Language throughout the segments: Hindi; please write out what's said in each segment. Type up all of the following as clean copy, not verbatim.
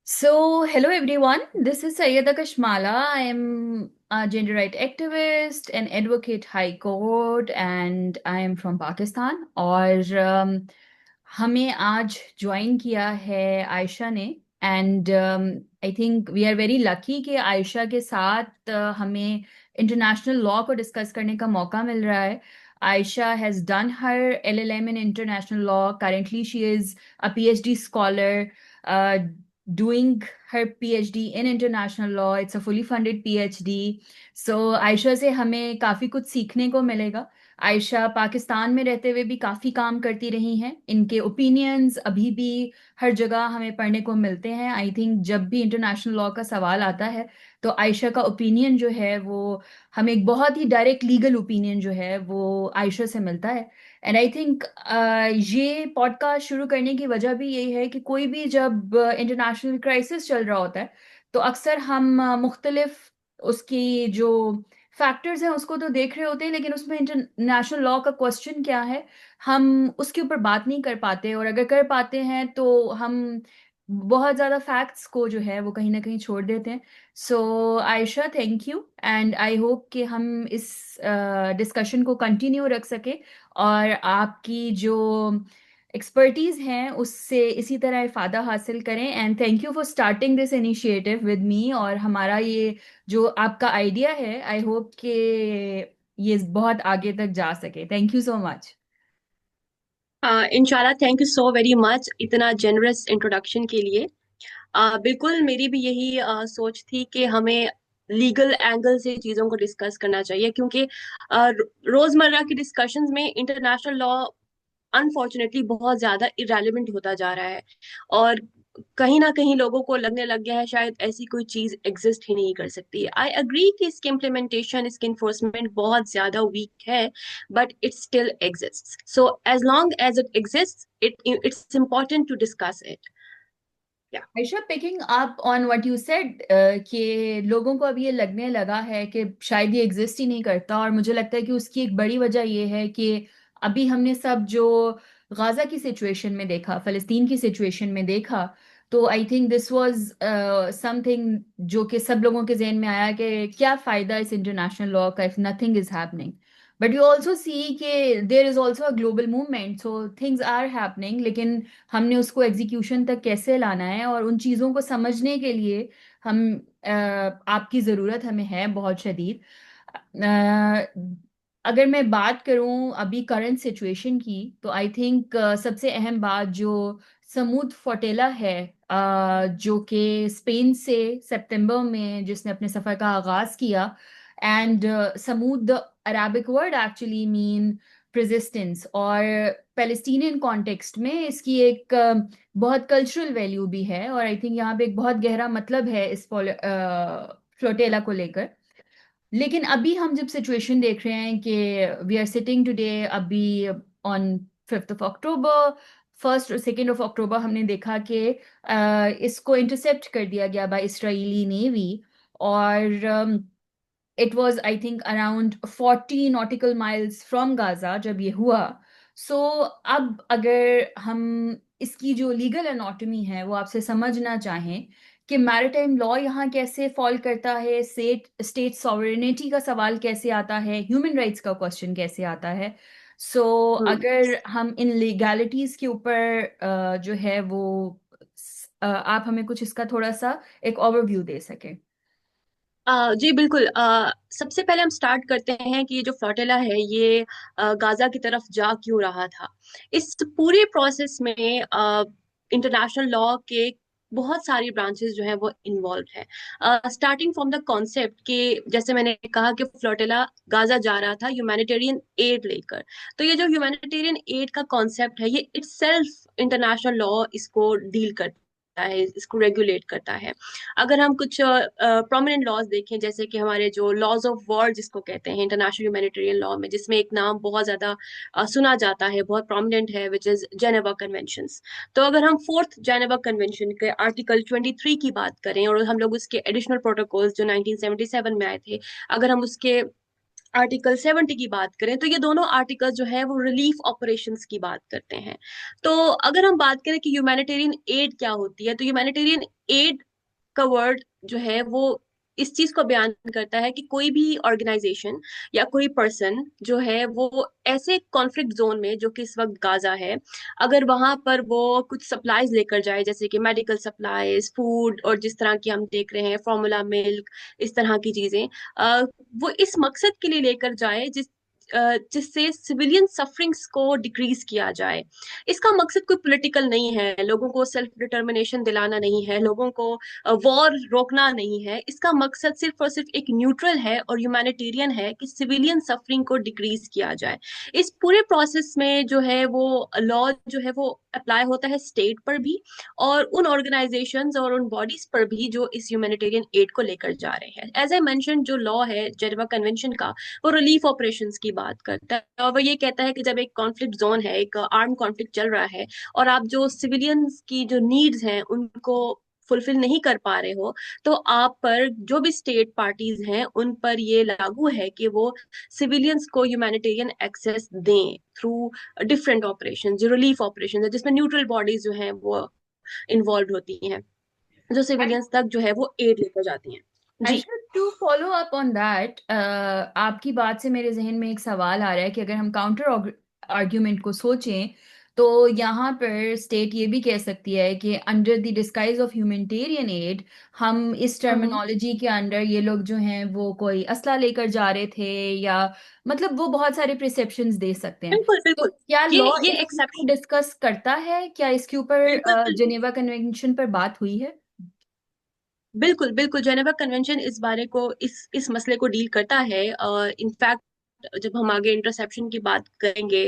Hello everyone. This is Sayyeda Kashmala. I am a gender right activist, an advocate high court, and I am from Pakistan. और हमें आज ज्वाइन किया है आयशा ने and I think we are very lucky कि आयशा के साथ हमें इंटरनेशनल लॉ को डिस्कस करने का मौका मिल रहा है. Aisha has done her LLM in international law. Currently, she is a PhD scholar. Doing her PhD in international law. It's a fully funded PhD. So Ayesha से हमें काफ़ी कुछ सीखने को मिलेगा. आयशा पाकिस्तान में रहते हुए भी काफ़ी काम करती रही हैं. इनके ओपिनियंस अभी भी हर जगह हमें पढ़ने को मिलते हैं. आई थिंक जब भी इंटरनेशनल लॉ का सवाल आता है तो आयशा का ओपिनियन जो है वो हमें एक बहुत ही डायरेक्ट लीगल ओपिनियन जो है वो आयशा से मिलता है. एंड आई थिंक ये पॉडकास्ट शुरू करने की वजह भी यही है कि कोई भी जब इंटरनेशनल क्राइसिस चल रहा होता है तो अक्सर हम मुख्तलिफ उसकी जो फैक्टर्स हैं उसको तो देख रहे होते हैं, लेकिन उसमें इंटरनेशनल लॉ का क्वेश्चन क्या है हम उसके ऊपर बात नहीं कर पाते. और अगर कर पाते हैं तो हम बहुत ज़्यादा फैक्ट्स को जो है वो कहीं ना कहीं छोड़ देते हैं. So Ayesha, thank you and I hope कि हम इस डिस्कशन को कंटिन्यू रख सके और आपकी जो एक्सपर्टीज हैं उससे इसी तरह इफादा हासिल करें. And thank you for starting this initiative with me. और हमारा ये जो आपका आइडिया है आई होप कि ये बहुत आगे तक जा सके. Thank you so much. इंशाल्लाह, thank you so very much इतना जेनरस इंट्रोडक्शन के लिए। बिल्कुल मेरी भी यही सोच थी कि हमें लीगल एंगल से चीज़ों को डिस्कस करना चाहिए, क्योंकि रोजमर्रा की डिस्कशंस में इंटरनेशनल लॉ अनफॉर्चुनेटली बहुत ज्यादा इरेलीवेंट होता जा रहा है। और कहीं ना कहीं लोगों को लगने लग गया है शायद ऐसी कोई चीज एग्जिस्ट ही नहीं कर सकती। आई अग्री कि इसकी इम्प्लीमेंटेशन, इसकी इन्फोर्समेंट बहुत ज्यादा वीक है, but it still exist. So as long as it exist, it's important to discuss it. या Ayesha, picking up on what you said कि लोगों को अब ये लगने लगा है कि शायद ये एग्जिस्ट ही नहीं करता. और मुझे लगता है कि उसकी एक बड़ी वजह ये है कि अभी हमने सब जो गाजा की सिचुएशन में देखा, फ़लस्तीन की सिचुएशन में देखा, तो I think this was something जो कि सब लोगों के जहन में आया कि क्या फ़ायदा इस इंटरनेशनल लॉ का if nothing is happening. But you also see कि there is also a global movement, so things are happening. लेकिन हमने उसको एग्जीक्यूशन तक कैसे लाना है और उन चीज़ों को समझने के लिए हम आपकी ज़रूरत हमें है बहुत शदीद. अगर मैं बात करूं अभी करंट सिचुएशन की तो आई थिंक सबसे अहम बात जो समूद फोटेला है, जो कि स्पेन से सितंबर में जिसने अपने सफ़र का आगाज़ किया. एंड समूद Arabic word actually mean persistence. और पैलेस्टीनियन कॉन्टेक्स्ट में इसकी एक बहुत कल्चरल वैल्यू भी है. और आई थिंक यहाँ पे एक बहुत गहरा मतलब है इस फ्लोटेला को लेकर. लेकिन अभी हम जब सिचुएशन देख रहे हैं कि वी आर सिटिंग टुडे अभी ऑन 5 अक्टूबर, 1 और 2 अक्टूबर, हमने देखा कि इसको इंटरसेप्ट कर दिया गया बाय इसराइली नेवी. और it was I think around 40 nautical miles from Gaza जब ये हुआ. सो अब अगर हम इसकी जो लीगल एनाटॉमी है वो आपसे समझना चाहें कि मैरिटाइम लॉ यहाँ कैसे फॉल करता है, स्टेट स्टेट सॉवरेनिटी का सवाल कैसे आता है, ह्यूमन राइट्स का क्वेश्चन कैसे आता है. अगर हम इन लीगैलिटीज के ऊपर जो है वो आप हमें कुछ इसका थोड़ा सा एक ओवरव्यू दे सके. जी बिल्कुल। सबसे पहले हम स्टार्ट करते हैं कि ये जो फ्लोटिला है ये गाजा की तरफ जा क्यों रहा था। इस पूरे प्रोसेस में इंटरनेशनल लॉ के बहुत सारी ब्रांचेस जो है वो इन्वॉल्व है। स्टार्टिंग फ्रॉम द कॉन्सेप्ट कि जैसे मैंने कहा कि फ्लोटिला गाजा जा रहा था ह्यूमैनिटेरियन एड लेकर। तो ये जो ह्यूमैनिटेरियन एड का कॉन्सेप्ट है ये इटसेल्फ इंटरनेशनल लॉ इसको डील करता है, इसको रेगुलेट करता है। अगर हम कुछ प्रोमिनेंट लॉज देखें, जैसे कि हमारे जो लॉज ऑफ वॉर जिसको कहते हैं इंटरनेशनल ह्यूमैनिटेरियन लॉ में, जिसमें एक नाम बहुत ज्यादा सुना जाता है, बहुत प्रोमिनेंट है, विच इज जेनेवा कन्वेंशंस। तो अगर हम फोर्थ जेनेवा कन्वेंशन के आर्टिकल 23 की बात करें और हम लोग उसके एडिशनल प्रोटोकॉल्स जो 1977 में आए थे, अगर हम उसके आर्टिकल 70 की बात करें, तो ये दोनों आर्टिकल जो है वो रिलीफ ऑपरेशंस की बात करते हैं। तो अगर हम बात करें कि ह्यूमैनिटेरियन एड क्या होती है, तो ह्यूमैनिटेरियन एड का वर्ड जो है वो इस चीज को बयान करता है कि कोई भी ऑर्गेनाइजेशन या कोई पर्सन जो है वो ऐसे कॉन्फ्लिक्ट जोन में, जो कि इस वक्त गाजा है, अगर वहां पर वो कुछ सप्लाईज लेकर जाए, जैसे कि मेडिकल सप्लाईज, फूड, और जिस तरह की हम देख रहे हैं फॉर्मूला मिल्क, इस तरह की चीजें, वो इस मकसद के लिए लेकर जाए जिससे सिविलियन सफरिंग्स को डिक्रीज किया जाए। इसका मकसद कोई पॉलिटिकल नहीं है, लोगों को सेल्फ डिटर्मिनेशन दिलाना नहीं है, लोगों को वॉर रोकना नहीं है। इसका मकसद सिर्फ और सिर्फ एक न्यूट्रल है और ह्यूमैनिटेरियन है कि सिविलियन सफरिंग को डिक्रीज किया जाए। इस पूरे प्रोसेस में जो है वो लॉ जो है वो अप्लाई होता है स्टेट पर भी, और उन ऑर्गेनाइजेशंस और उन बॉडीज पर भी जो इस ह्यूमैनिटेरियन एड को लेकर जा रहे हैं। एज आई मेंशन, जो लॉ है जेनेवा कन्वेंशन का, वो रिलीफ ऑपरेशंस की बात करता है, और वो ये कहता है कि जब एक कॉन्फ्लिक्ट जोन है, एक आर्म कॉन्फ्लिक्ट चल रहा है, और आप जो सिविलियंस की जो नीड्स हैं उनको फुलफिल नहीं कर पा रहे हो, तो आप पर जो भी स्टेट पार्टीज हैं उन पर ये लागू है कि वो सिविलियंस को ह्यूमैनिटेरियन एक्सेस दें थ्रू डिफरेंट ऑपरेशन, जो रिलीफ ऑपरेशन है जिसमें न्यूट्रल बॉडीज जो हैं वो इन्वॉल्व होती हैं, जो सिविलियंस तक जो है वो एड लेकर जाती हैं। जी। Ayesha, to follow up on that, आपकी बात से मेरे जहन में एक सवाल आ रहा है कि अगर हम काउंटर आर्ग्यूमेंट को सोचें तो यहाँ पर स्टेट ये भी कह सकती है कि under the disguise of humanitarian add, हम इस हम्म। टर्मिनोलॉजी के अंडर ये लोग जो हैं वो कोई असला लेकर जा रहे थे, या मतलब वो बहुत सारे प्रिसेप्शंस दे सकते हैं। बिल्कुल तो बिल्कुल। क्या ये लॉ ये इस चीज को एक्सेप्शन। डिस्कस करता है? क्या इसके बिल्कुल ऊपर बिल्कुल। जेनेवा कन्वेंशन पर बात हुई है? बिल्कुल बिल्कुल, जेनेवा कन्वेंशन इस बारे को, इस मसले को डील करता है। इनफैक्ट जब हम आगे इंटरसेप्शन की बात करेंगे,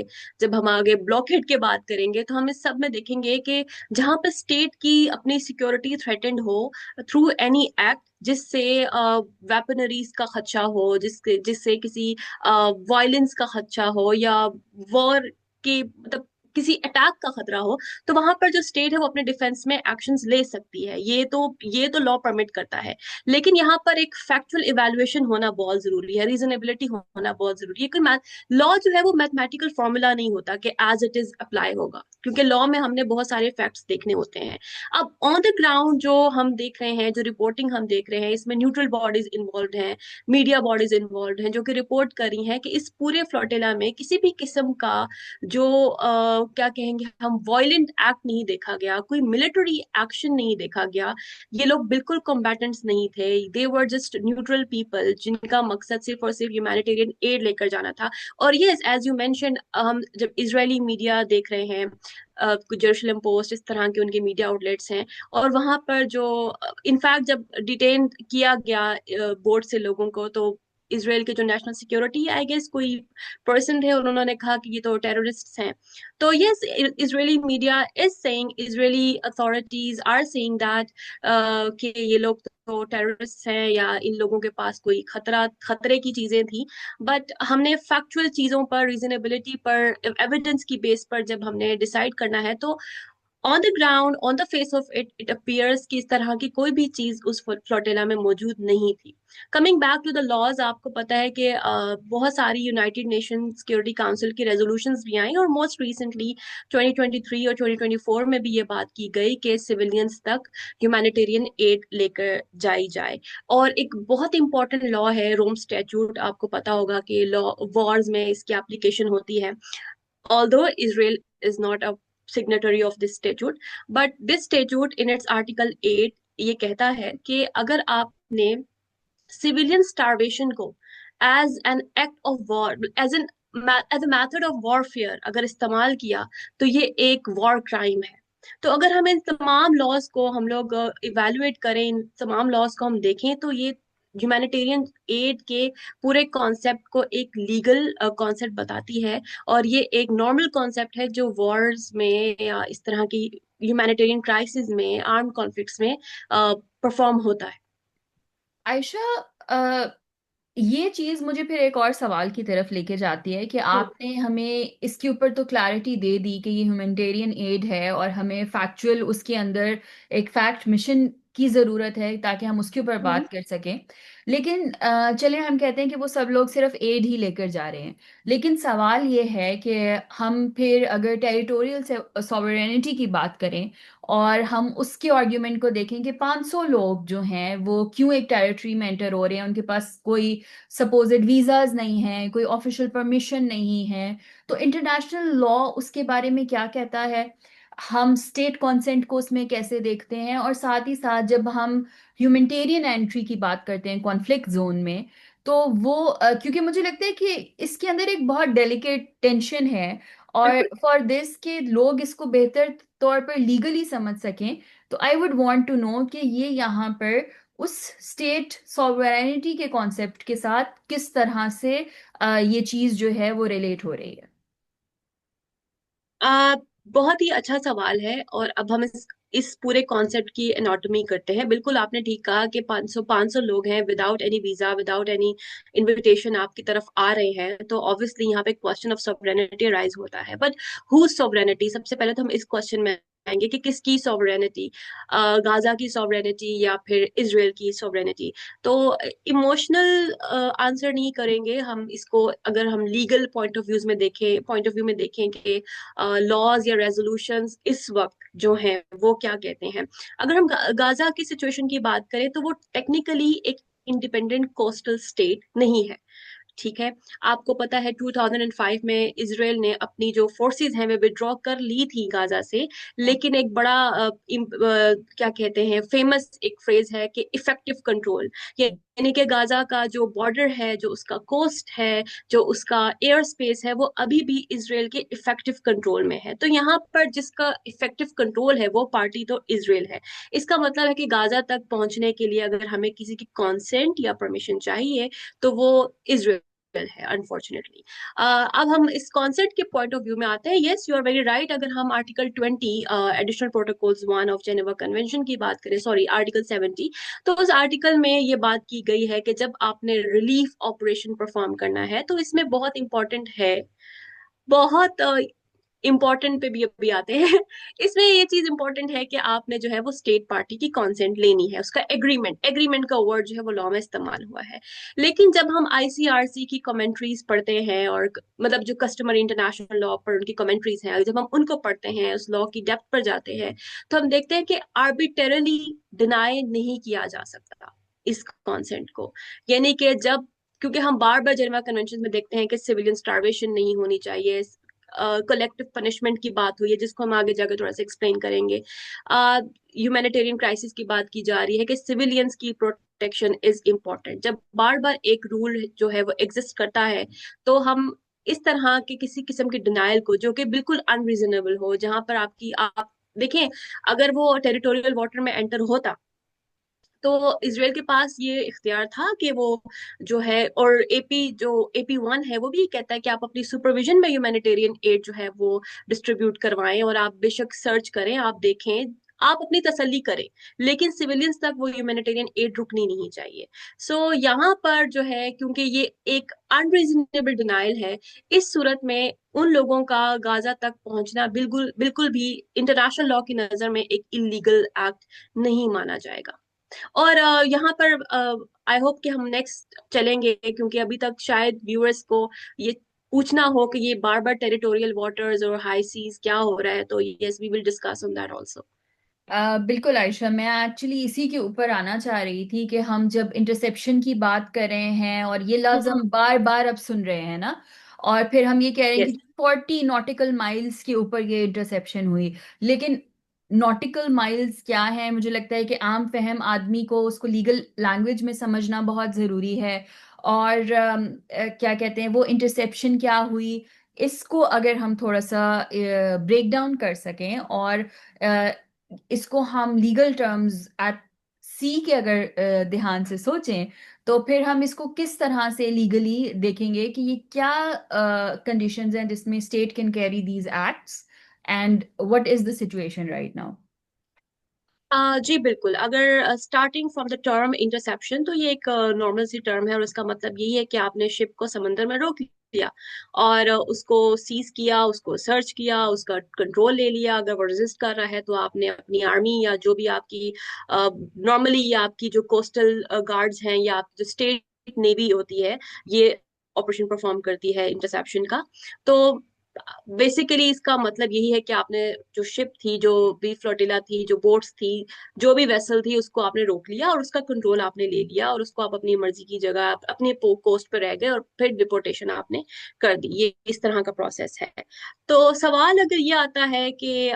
जब हम आगे ब्लॉकेड की बात करेंगे, तो हम इस सब में देखेंगे कि जहां पर स्टेट की अपनी सिक्योरिटी थ्रेटेंड हो थ्रू एनी एक्ट, जिससे वेपनरीज का खदशा हो, जिससे जिससे किसी वायलेंस का खदशा हो, या वॉर के मतलब किसी अटैक का खतरा हो, तो वहां पर जो स्टेट है वो अपने डिफेंस में एक्शंस ले सकती है। ये तो लॉ परमिट करता है। लेकिन यहाँ पर एक फैक्चुअल इवेल्युएशन होना बहुत जरूरी है, रीजनेबिलिटी होना बहुत जरूरी है। कोई लॉ जो है वो मैथमेटिकल फॉर्मूला नहीं होता कि एज इट इज अप्लाई होगा, क्योंकि लॉ में हमने बहुत सारे फैक्ट्स देखने होते हैं। अब ऑन द ग्राउंड जो हम देख रहे हैं, जो रिपोर्टिंग हम देख रहे हैं, इसमें न्यूट्रल बॉडीज इन्वॉल्व हैं, मीडिया बॉडीज इन्वॉल्व हैं, जो कि रिपोर्ट कर रही हैं कि इस पूरे फ्लोटिला में किसी भी किस्म का जो क्या कहेंगे हम, वॉयलेंट एक्ट नहीं देखा गया, कोई मिलिट्री एक्शन नहीं देखा गया। ये लोग बिल्कुल कॉम्बैटेंट्स नहीं थे, दे वर जस्ट न्यूट्रल पीपल जिनका मकसद सिर्फ और सिर्फ ह्यूमैनिटेरियन एड लेकर जाना था। और यस, एज यू मेंशन, हम जब इजरायली मीडिया देख रहे हैं, कुछ जेरूशलम पोस्ट, इस तरह के उनके मीडिया आउटलेट्स हैं, और वहां पर जो इनफैक्ट जब डिटेन किया गया बोर्ड से लोगों को, तो इसराइल के जो नेशनल सिक्योरिटी आई गेस कोई पर्सन थे, और उन्होंने कहा कि ये तो टेररिस्ट हैं। तो yes, Israeli media is saying, Israeli authorities are saying that कि ये लोग तो टेररिस्ट हैं, या इन लोगों के पास कोई खतरे की चीजें थी। बट हमने फैक्चुअल चीजों पर, रीजनेबिलिटी पर, एविडेंस की बेस पर जब हमने डिसाइड करना है, तो on the ground, on the face of it, it appears कि इस तरह की कोई भी चीज उस फ्लोटिला में मौजूद नहीं थी। Coming back to the laws, आपको पता है कि बहुत सारी यूनाइटेड नेशन सिक्योरिटी काउंसिल की रेजोल्यूशंस भी आई, और मोस्ट रिसेंटली 2023 और 2024 में भी ये बात की गई कि सिविलियंस तक ह्यूमैनिटेरियन एड लेकर जाई जाए। और एक बहुत इंपॉर्टेंट लॉ है रोम स्टैट्यूट, आपको पता होगा कि लॉ वॉर्स में इसकी एप्लीकेशन होती है। Although Israel is not a signatory of this statute, but this statute in its article 8 ये कहता है कि अगर आपने सिविलियन स्टारवेशन को as an act of war, as a method of warfare अगर इस्तेमाल किया, तो ये एक वॉर क्राइम है। तो अगर हम इन तमाम लॉज को हम लोग इवेलुएट करें, इन तमाम लॉज को हम देखें, तो ये ह्यूमैनिटेरियन एड के पूरे कॉन्सेप्ट को एक लीगल कॉन्सेप्ट बताती है। और ये एक नॉर्मल कॉन्सेप्ट है जो वॉर्स में या इस तरह की ह्यूमैनिटेरियन क्राइसिस में, आर्म कॉन्फ्लिक्ट्स में परफॉर्म होता है। आयशा, ये चीज मुझे फिर एक और सवाल की तरफ लेके जाती है कि हम्म। आपने हमें इसके ऊपर तो क्लैरिटी दे दी कि ये ह्यूमैनिटेरियन एड है और हमें फैक्चुअल उसके अंदर एक फैक्ट मिशन की ज़रूरत है ताकि हम उसके ऊपर हम्म। बात कर सकें। लेकिन चलिए हम कहते हैं कि वो सब लोग सिर्फ एड ही लेकर जा रहे हैं। लेकिन सवाल ये है कि हम फिर अगर टेरिटोरियल सॉवरेनिटी की बात करें और हम उसके आर्ग्यूमेंट को देखें कि 500 लोग जो हैं वो क्यों एक टेरिटरी में एंटर हो रहे हैं, उनके पास कोई सपोज्ड वीज़ाज नहीं है, कोई ऑफिशियल परमिशन नहीं है, तो इंटरनेशनल लॉ उसके बारे में क्या कहता है, हम स्टेट कंसेंट को उसमें कैसे देखते हैं, और साथ ही साथ जब हम ह्यूमैनिटेरियन एंट्री की बात करते हैं कॉन्फ्लिक्ट जोन में, तो वो क्योंकि मुझे लगता है कि इसके अंदर एक बहुत डेलिकेट टेंशन है, और बिल्कुल। फॉर दिस के लोग इसको बेहतर तौर पर लीगली समझ सकें, तो I would want to know कि ये यहाँ पर उस स्टेट सॉवरेनिटी के कॉन्सेप्ट के साथ किस तरह से ये चीज़ जो है वो रिलेट हो रही है। आ, बहुत ही अच्छा सवाल है। और अब हम इस पूरे कॉन्सेप्ट की एनाटॉमी करते हैं। बिल्कुल आपने ठीक कहा कि 500 लोग हैं without any visa, without any invitation आपकी तरफ आ रहे हैं, तो ऑब्वियसली यहाँ पे क्वेश्चन ऑफ सॉवरेनिटी राइज होता है। बट हुज सॉवरेनिटी, सबसे पहले तो हम इस क्वेश्चन में आएंगे कि किसकी सॉवरेनिटी, गाजा की सॉवरेनिटी या फिर इसराइल की सॉवरेनिटी। तो इमोशनल आंसर नहीं करेंगे हम इसको। अगर हम लीगल पॉइंट ऑफ व्यू में देखें कि लॉज या रेजोल्यूशंस इस वक्त जो हैं वो क्या कहते हैं। अगर हम गाजा की सिचुएशन की बात करें तो वो टेक्निकली एक इंडिपेंडेंट कोस्टल स्टेट नहीं है। ठीक है। आपको पता है 2005 में इसराइल ने अपनी जो फोर्सेस हैं वे विड्रॉ कर ली थी गाजा से। लेकिन एक बड़ा क्या कहते हैं, फेमस एक फ्रेज है कि इफेक्टिव कंट्रोल, यानी कि गाजा का जो बॉर्डर है, जो उसका कोस्ट है, जो उसका एयर स्पेस है, वो अभी भी इसराइल के इफेक्टिव कंट्रोल में है। तो यहाँ पर जिसका इफेक्टिव कंट्रोल है वो पार्टी तो इसराइल है। इसका मतलब है कि गाजा तक पहुंचने के लिए अगर हमें किसी की कॉन्सेंट या परमिशन चाहिए तो वो इसराइल है, अनफॉर्चुनेटली। अब हम इस कॉन्सेप्ट के पॉइंट ऑफ व्यू में आते हैं। Yes, you are very right. अगर हम article 20 additional protocols 1 of Geneva Convention की बात करें, सॉरी आर्टिकल 70, तो उस आर्टिकल में ये बात की गई है कि जब आपने रिलीफ ऑपरेशन परफॉर्म करना है तो इसमें बहुत इंपॉर्टेंट है, बहुत इम्पोर्टेंट पे भी अभी आते हैं। इसमें ये चीज इंपॉर्टेंट है कि आपने जो है वो स्टेट पार्टी की कॉन्सेंट लेनी है, उसका एग्रीमेंट, एग्रीमेंट का वर्ड जो है वो लॉ में इस्तेमाल हुआ है। लेकिन जब हम आईसीआरसी की कमेंट्रीज पढ़ते हैं, और मतलब जो कस्टमर इंटरनेशनल लॉ पर उनकी कमेंट्रीज हैं, जब हम उनको पढ़ते हैं, उस लॉ की डेप्थ पर जाते हैं, तो हम देखते हैं कि आर्बिटरली डिनाई नहीं किया जा सकता इस कॉन्सेंट को। यानी कि जब, क्योंकि हम बार बार जेनेवा कन्वेंशन में देखते हैं कि सिविलियन स्टारवेशन नहीं होनी चाहिए, कलेक्टिव पनिशमेंट की बात हुई है जिसको हम आगे जाकर थोड़ा सा एक्सप्लेन करेंगे, ह्यूमैनिटेरियन क्राइसिस की बात की जा रही है कि सिविलियंस की प्रोटेक्शन इज इम्पोर्टेंट। जब बार बार एक रूल जो है वो एग्जिस्ट करता है, तो हम इस तरह के किसी किस्म की डिनाइल को, जो कि बिल्कुल अनरीजनेबल हो, जहां पर आप देखें, अगर वो टेरिटोरियल वाटर में एंटर होता तो इसराइल के पास ये इख्तियार था कि वो जो है, और जो AP1 है वो भी कहता है कि आप अपनी सुपरविजन में ह्यूमैनिटेरियन एड जो है वो डिस्ट्रीब्यूट करवाएं, और आप बेशक सर्च करें, आप देखें, आप अपनी तसल्ली करें, लेकिन सिविलियंस तक वो ह्यूमैनिटेरियन एड रुकनी नहीं चाहिए। यहाँ पर जो है, क्योंकि ये एक अनरीजनेबल डिनाइल है, इस सूरत में उन लोगों का गाजा तक पहुंचना बिल्कुल बिल्कुल भी इंटरनेशनल लॉ की नजर में एक इलीगल एक्ट नहीं माना जाएगा। और यहाँ पर आई होप कि हम नेक्स्ट चलेंगे, क्योंकि अभी तक शायद व्यूअर्स को ये पूछना हो कि ये बार बार टेरिटोरियल वाटर्स और हाई सीज क्या हो रहा है, तो yes, we will discuss on that also. बिल्कुल आयशा, मैं एक्चुअली इसी के ऊपर आना चाह रही थी कि हम जब इंटरसेप्शन की बात कर रहे हैं और ये लफ्ज हम बार बार अब सुन रहे हैं ना, और फिर हम ये कह रहे हैं कि यस। 40 नॉटिकल माइल्स के ऊपर ये इंटरसेप्शन हुई। लेकिन नॉटिकल माइल्स क्या है, मुझे लगता है कि आम फहम आदमी को उसको लीगल लैंग्वेज में समझना बहुत ज़रूरी है। और क्या कहते हैं वो इंटरसेप्शन क्या हुई, इसको अगर हम थोड़ा सा ब्रेक डाउन कर सकें, और इसको हम लीगल टर्म्स एट सी के अगर ध्यान से सोचें, तो फिर हम इसको किस तरह से लीगली देखेंगे कि ये क्या कंडीशंस हैं जिसमें state can carry these acts, and what is the situation right now. जी बिल्कुल। अगर starting from the term interception, तो ये एक नॉर्मल सी टर्म है, और उसका मतलब यही है कि आपने शिप को समंदर में रोक लिया और उसको सीज किया, उसको सर्च किया, उसका कंट्रोल ले लिया। अगर वो रेजिस्ट कर रहा है तो आपने अपनी आर्मी या जो भी आपकी नॉर्मली या आपकी जो कोस्टल गार्ड्स हैं या आप जो स्टेट नेवी होती है, ये ऑपरेशन परफॉर्म करती है इंटरसेप्शन का। तो बेसिकली इसका मतलब यही है कि आपने जो शिप थी, जो भी फ्लोटिला थी, जो बोट्स थी, जो भी वेसल थी, उसको आपने रोक लिया और उसका कंट्रोल आपने ले लिया और उसको आप अपनी मर्जी की जगह अपने कोस्ट पर रह गए और फिर डिपोर्टेशन आपने कर दी। ये इस तरह का प्रोसेस है। तो सवाल अगर ये आता है कि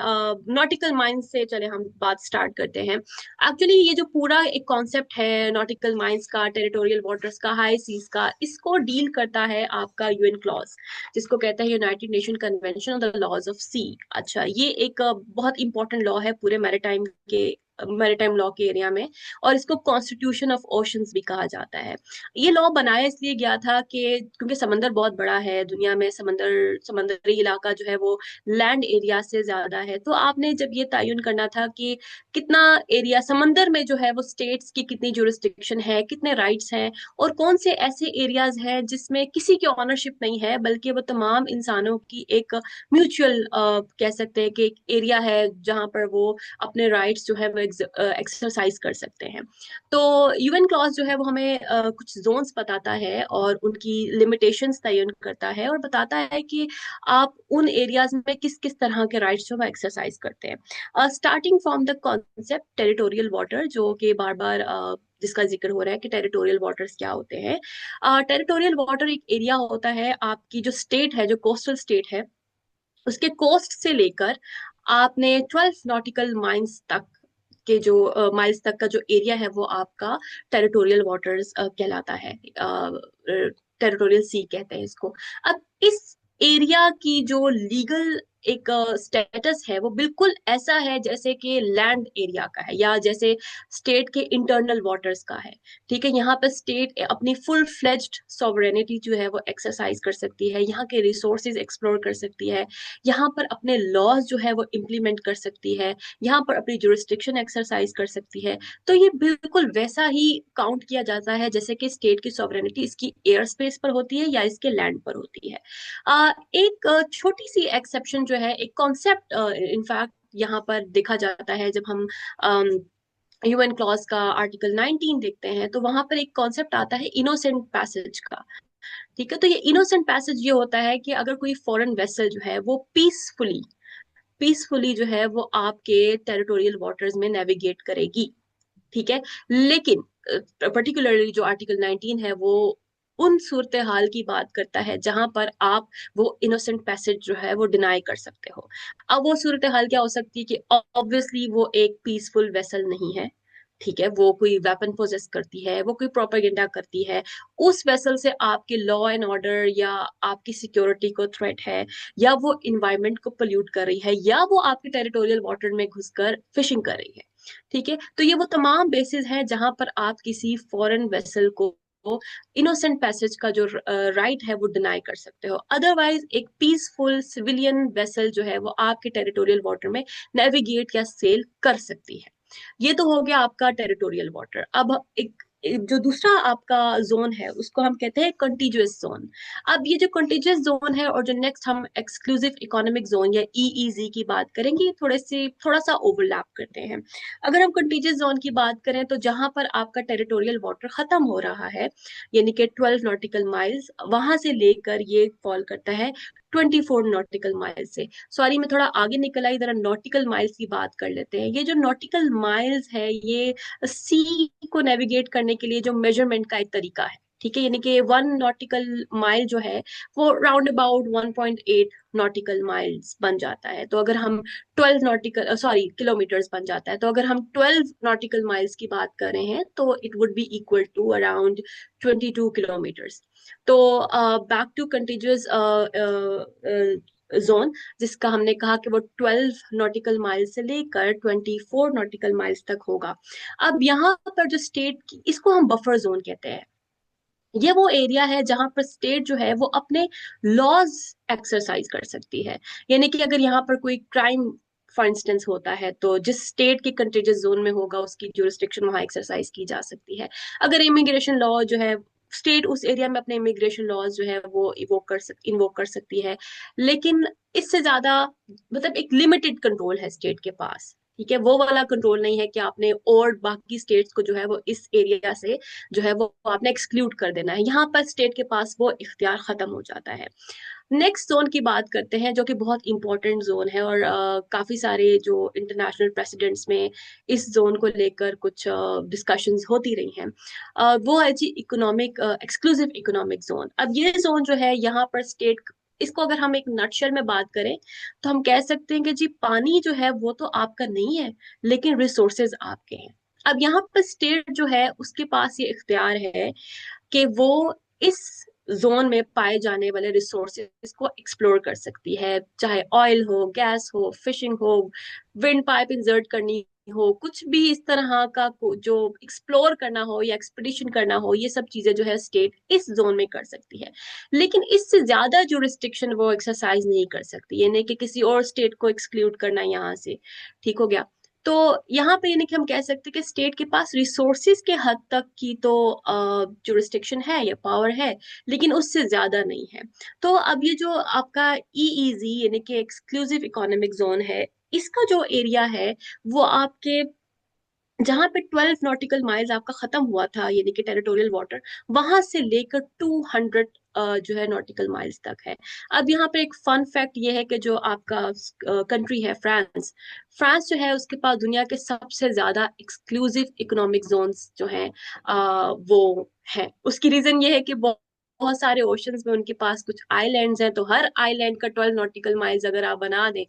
नॉटिकल माइंस से, चले हम बात स्टार्ट करते हैं। एक्चुअली ये जो पूरा एक कॉन्सेप्ट है नॉटिकल माइंस का, टेरिटोरियल वाटर्स का, हाई सीज का, इसको डील करता है आपका यूएन क्लॉज, जिसको कहते हैं United Nation Convention on the laws of sea. अच्छा, ये एक बहुत इंपॉर्टेंट लॉ है पूरे मैरीटाइम लॉ के एरिया में, और इसको कॉन्स्टिट्यूशन ऑफ ओशंस भी कहा जाता है। ये लॉ बनाया इसलिए गया था कि क्योंकि समंदर बहुत बड़ा है दुनिया में, समंदरी इलाका जो है वो लैंड एरिया से ज्यादा है। तो आपने जब ये तयन करना था कि कितना एरिया समंदर में जो है वो स्टेट्स की कितनी जुरिस्डिक्शन है, कितने राइट्स हैं, और कौन से ऐसे एरियाज हैं जिसमें किसी की ऑनरशिप नहीं है बल्कि वो तमाम इंसानों की एक म्यूचुअल कह सकते हैं कि एक एरिया है जहां पर वो अपने राइट्स जो है वो एक्सरसाइज कर सकते हैं। तो यूएन क्लॉज जो है वो हमें कुछ जोन्स बताता है और उनकी लिमिटेशंस तयन करता है और बताता है कि आप उन एरियाज में किस किस तरह के राइट्स जो है एक्सरसाइज करते हैं। Starting from the concept territorial water, जो कि बार बार जिसका जिक्र हो रहा है कि टेरिटोरियल वाटर्स क्या होते हैं। टेरिटोरियल वाटर एक एरिया होता है, आपकी जो स्टेट है, जो कोस्टल स्टेट है, उसके कोस्ट से लेकर आपने 12 नॉटिकल माइल्स तक के जो माइल्स तक का जो एरिया है वो आपका टेरिटोरियल वाटर्स कहलाता है। टेरिटोरियल सी कहते हैं इसको। अब इस एरिया की जो लीगल एक स्टेटस है वो बिल्कुल ऐसा है जैसे कि लैंड एरिया का है या जैसे स्टेट के इंटरनल वाटर्स का है। ठीक है, यहाँ पर स्टेट अपनी फुल फ्लेज्ड सॉवरेनिटी जो है वो एक्सरसाइज कर सकती है, यहाँ के रिसोर्सेज एक्सप्लोर कर सकती है, यहाँ पर अपने लॉज जो है वो इम्प्लीमेंट कर सकती है, यहाँ पर अपनी जुरिस्डिक्शन एक्सरसाइज कर सकती है। तो ये बिल्कुल वैसा ही काउंट किया जाता है जैसे कि स्टेट की सॉवरेनिटी इसकी एयर स्पेस पर होती है या इसके लैंड पर होती है। एक छोटी सी एक्सेप्शन जो है, एक कॉन्सेप्ट इनफैक्ट यहाँ पर देखा जाता है जब हम यूएन क्लॉज का आर्टिकल 19 देखते हैं, तो वहां पर एक कॉन्सेप्ट आता है इनोसेंट पैसेज का। ठीक है, तो ये इनोसेंट पैसेज ये होता है कि अगर कोई फॉरेन वेसल जो है वो पीसफुली जो है वो आपके टेरिटोरियल वाटर्स में नेविगेट करेगी। ठीक है, लेकिन पर्टिकुलरली जो आर्टिकल 19 है वो उन सूरत हाल की बात करता है जहां पर आप वो इनोसेंट पैसेज जो है वो डिनाई कर सकते हो। अब वो सूरत हाल क्या हो सकती है कि ऑब्वियसली वो एक पीसफुल वेसल नहीं है। ठीक है, वो कोई वेपन पोजेस करती है, वो कोई प्रोपेगेंडा करती है, उस वेसल से आपके लॉ एंड ऑर्डर या आपकी सिक्योरिटी को थ्रेट है, या वो इन्वायरमेंट को पोल्यूट कर रही है, या वो आपके टेरिटोरियल वाटर में घुसकर फिशिंग कर रही है। ठीक है, तो ये वो तमाम बेसिस हैं जहां पर आप किसी फॉरेन वेसल को इनोसेंट पैसेज का जो राइट है वो डिनाई कर सकते हो। अदरवाइज एक पीसफुल सिविलियन वेसल जो है वो आपके टेरिटोरियल वाटर में नेविगेट या सेल कर सकती है। ये तो हो गया आपका टेरिटोरियल वाटर। अब एक जो दूसरा आपका जोन है उसको हम कहते हैं कंटीजुअस जोन। अब ये जो कंटीजुअस जोन है और जो नेक्स्ट हम एक्सक्लूसिव इकोनॉमिक जोन या ईईजी की बात करेंगे, थोड़ा सा ओवरलैप करते हैं। अगर हम कंटीजियस जोन की बात करें तो जहां पर आपका टेरिटोरियल वाटर खत्म हो रहा है, यानी कि 12 नॉटिकल माइल्स, वहां से लेकर ये फॉल करता है 24 नॉटिकल माइल्स से। सॉरी, मैं थोड़ा आगे निकल आई, जरा नॉटिकल माइल्स की बात कर लेते हैं। ये जो नॉटिकल माइल्स है ये सी को नेविगेट करने के लिए जो मेजरमेंट का एक तरीका है। ठीक है, यानी कि 1 नॉटिकल माइल जो है वो राउंड अबाउट 1.8 नॉटिकल माइल्स बन जाता है। तो अगर हम 12 नॉटिकल किलोमीटर्स बन जाता है, तो अगर हम 12 नॉटिकल माइल्स की बात कर रहे हैं तो it would be equal to around 22 kilometres. तो बैक टू कंटिन्यूअस जोन, जिसका हमने कहा कि वो 12 नॉटिकल माइल से लेकर 24 नॉटिकल माइल्स तक होगा। अब यहाँ पर जो स्टेट की, इसको हम बफर जोन कहते हैं। ये वो एरिया है जहां पर स्टेट जो है वो अपने लॉज एक्सरसाइज कर सकती है। यानी कि अगर यहाँ पर कोई क्राइम फॉर इंस्टेंस होता है तो जिस स्टेट के कंटेजियस जोन में होगा उसकी जुरिस्डिक्शन वहां एक्सरसाइज की जा सकती है। अगर इमिग्रेशन लॉ जो है स्टेट उस एरिया में अपने इमिग्रेशन लॉज जो है वो इन्वोक कर सकती है, लेकिन इससे ज्यादा मतलब एक लिमिटेड कंट्रोल है स्टेट के पास। ठीक है, वो वाला कंट्रोल नहीं है कि आपने और बाकी स्टेट्स को जो है वो इस एरिया से जो है वो आपने एक्सक्लूड कर देना है। यहाँ पर स्टेट के पास वो इख्तियार खत्म हो जाता है। नेक्स्ट जोन की बात करते हैं, जो कि बहुत इंपॉर्टेंट जोन है, और काफी सारे जो इंटरनेशनल प्रेसिडेंट्स में इस जोन को लेकर कुछ डिस्कशंस होती रही हैं। वो है जी इकोनॉमिक एक्सक्लूसिव इकोनॉमिक जोन। अब ये जोन जो है यहाँ पर स्टेट, इसको अगर हम एक नटशेल में बात करें तो हम कह सकते हैं कि जी पानी जो है वो तो आपका नहीं है, लेकिन रिसोर्सेज आपके हैं। अब यहाँ पर स्टेट जो है उसके पास ये इख्तियार है कि वो इस जोन में पाए जाने वाले रिसोर्सेज को एक्सप्लोर कर सकती है, चाहे ऑयल हो, गैस हो, फिशिंग हो, विंड पाइप इंसर्ट करनी हो, कुछ भी इस तरह का जो एक्सप्लोर करना हो या एक्सपीडिशन करना हो, ये सब चीजें जो है स्टेट इस जोन में कर सकती है। लेकिन इससे ज्यादा जो रिस्ट्रिक्शन वो एक्सरसाइज नहीं कर सकती, यानी कि किसी और स्टेट को एक्सक्लूड करना यहाँ से। ठीक हो गया। तो यहाँ पे यानी कि हम कह सकते हैं कि स्टेट के पास रिसोर्सेज के हद तक की तो जुरिस्डिक्शन है या पावर है, लेकिन उससे ज्यादा नहीं है। तो अब ये जो आपका ईईजी यानी कि एक्सक्लूसिव इकोनॉमिक जोन है, इसका जो एरिया है वो आपके जहां पे 12 नॉटिकल माइल्स आपका खत्म हुआ था यानी कि टेरिटोरियल वाटर, वहां से लेकर 200 जो है नॉटिकल माइल्स तक है। अब यहाँ पे एक फन फैक्ट ये है कि जो आपका कंट्री है फ्रांस, फ्रांस जो है उसके पास दुनिया के सबसे ज्यादा एक्सक्लूसिव इकोनॉमिक जोन्स जो हैं वो है। उसकी रीजन ये है कि बहुत सारे ओशंस में उनके पास कुछ आइलैंड्स हैं, तो हर आइलैंड का 12 नॉटिकल माइल्स अगर आप बना दें,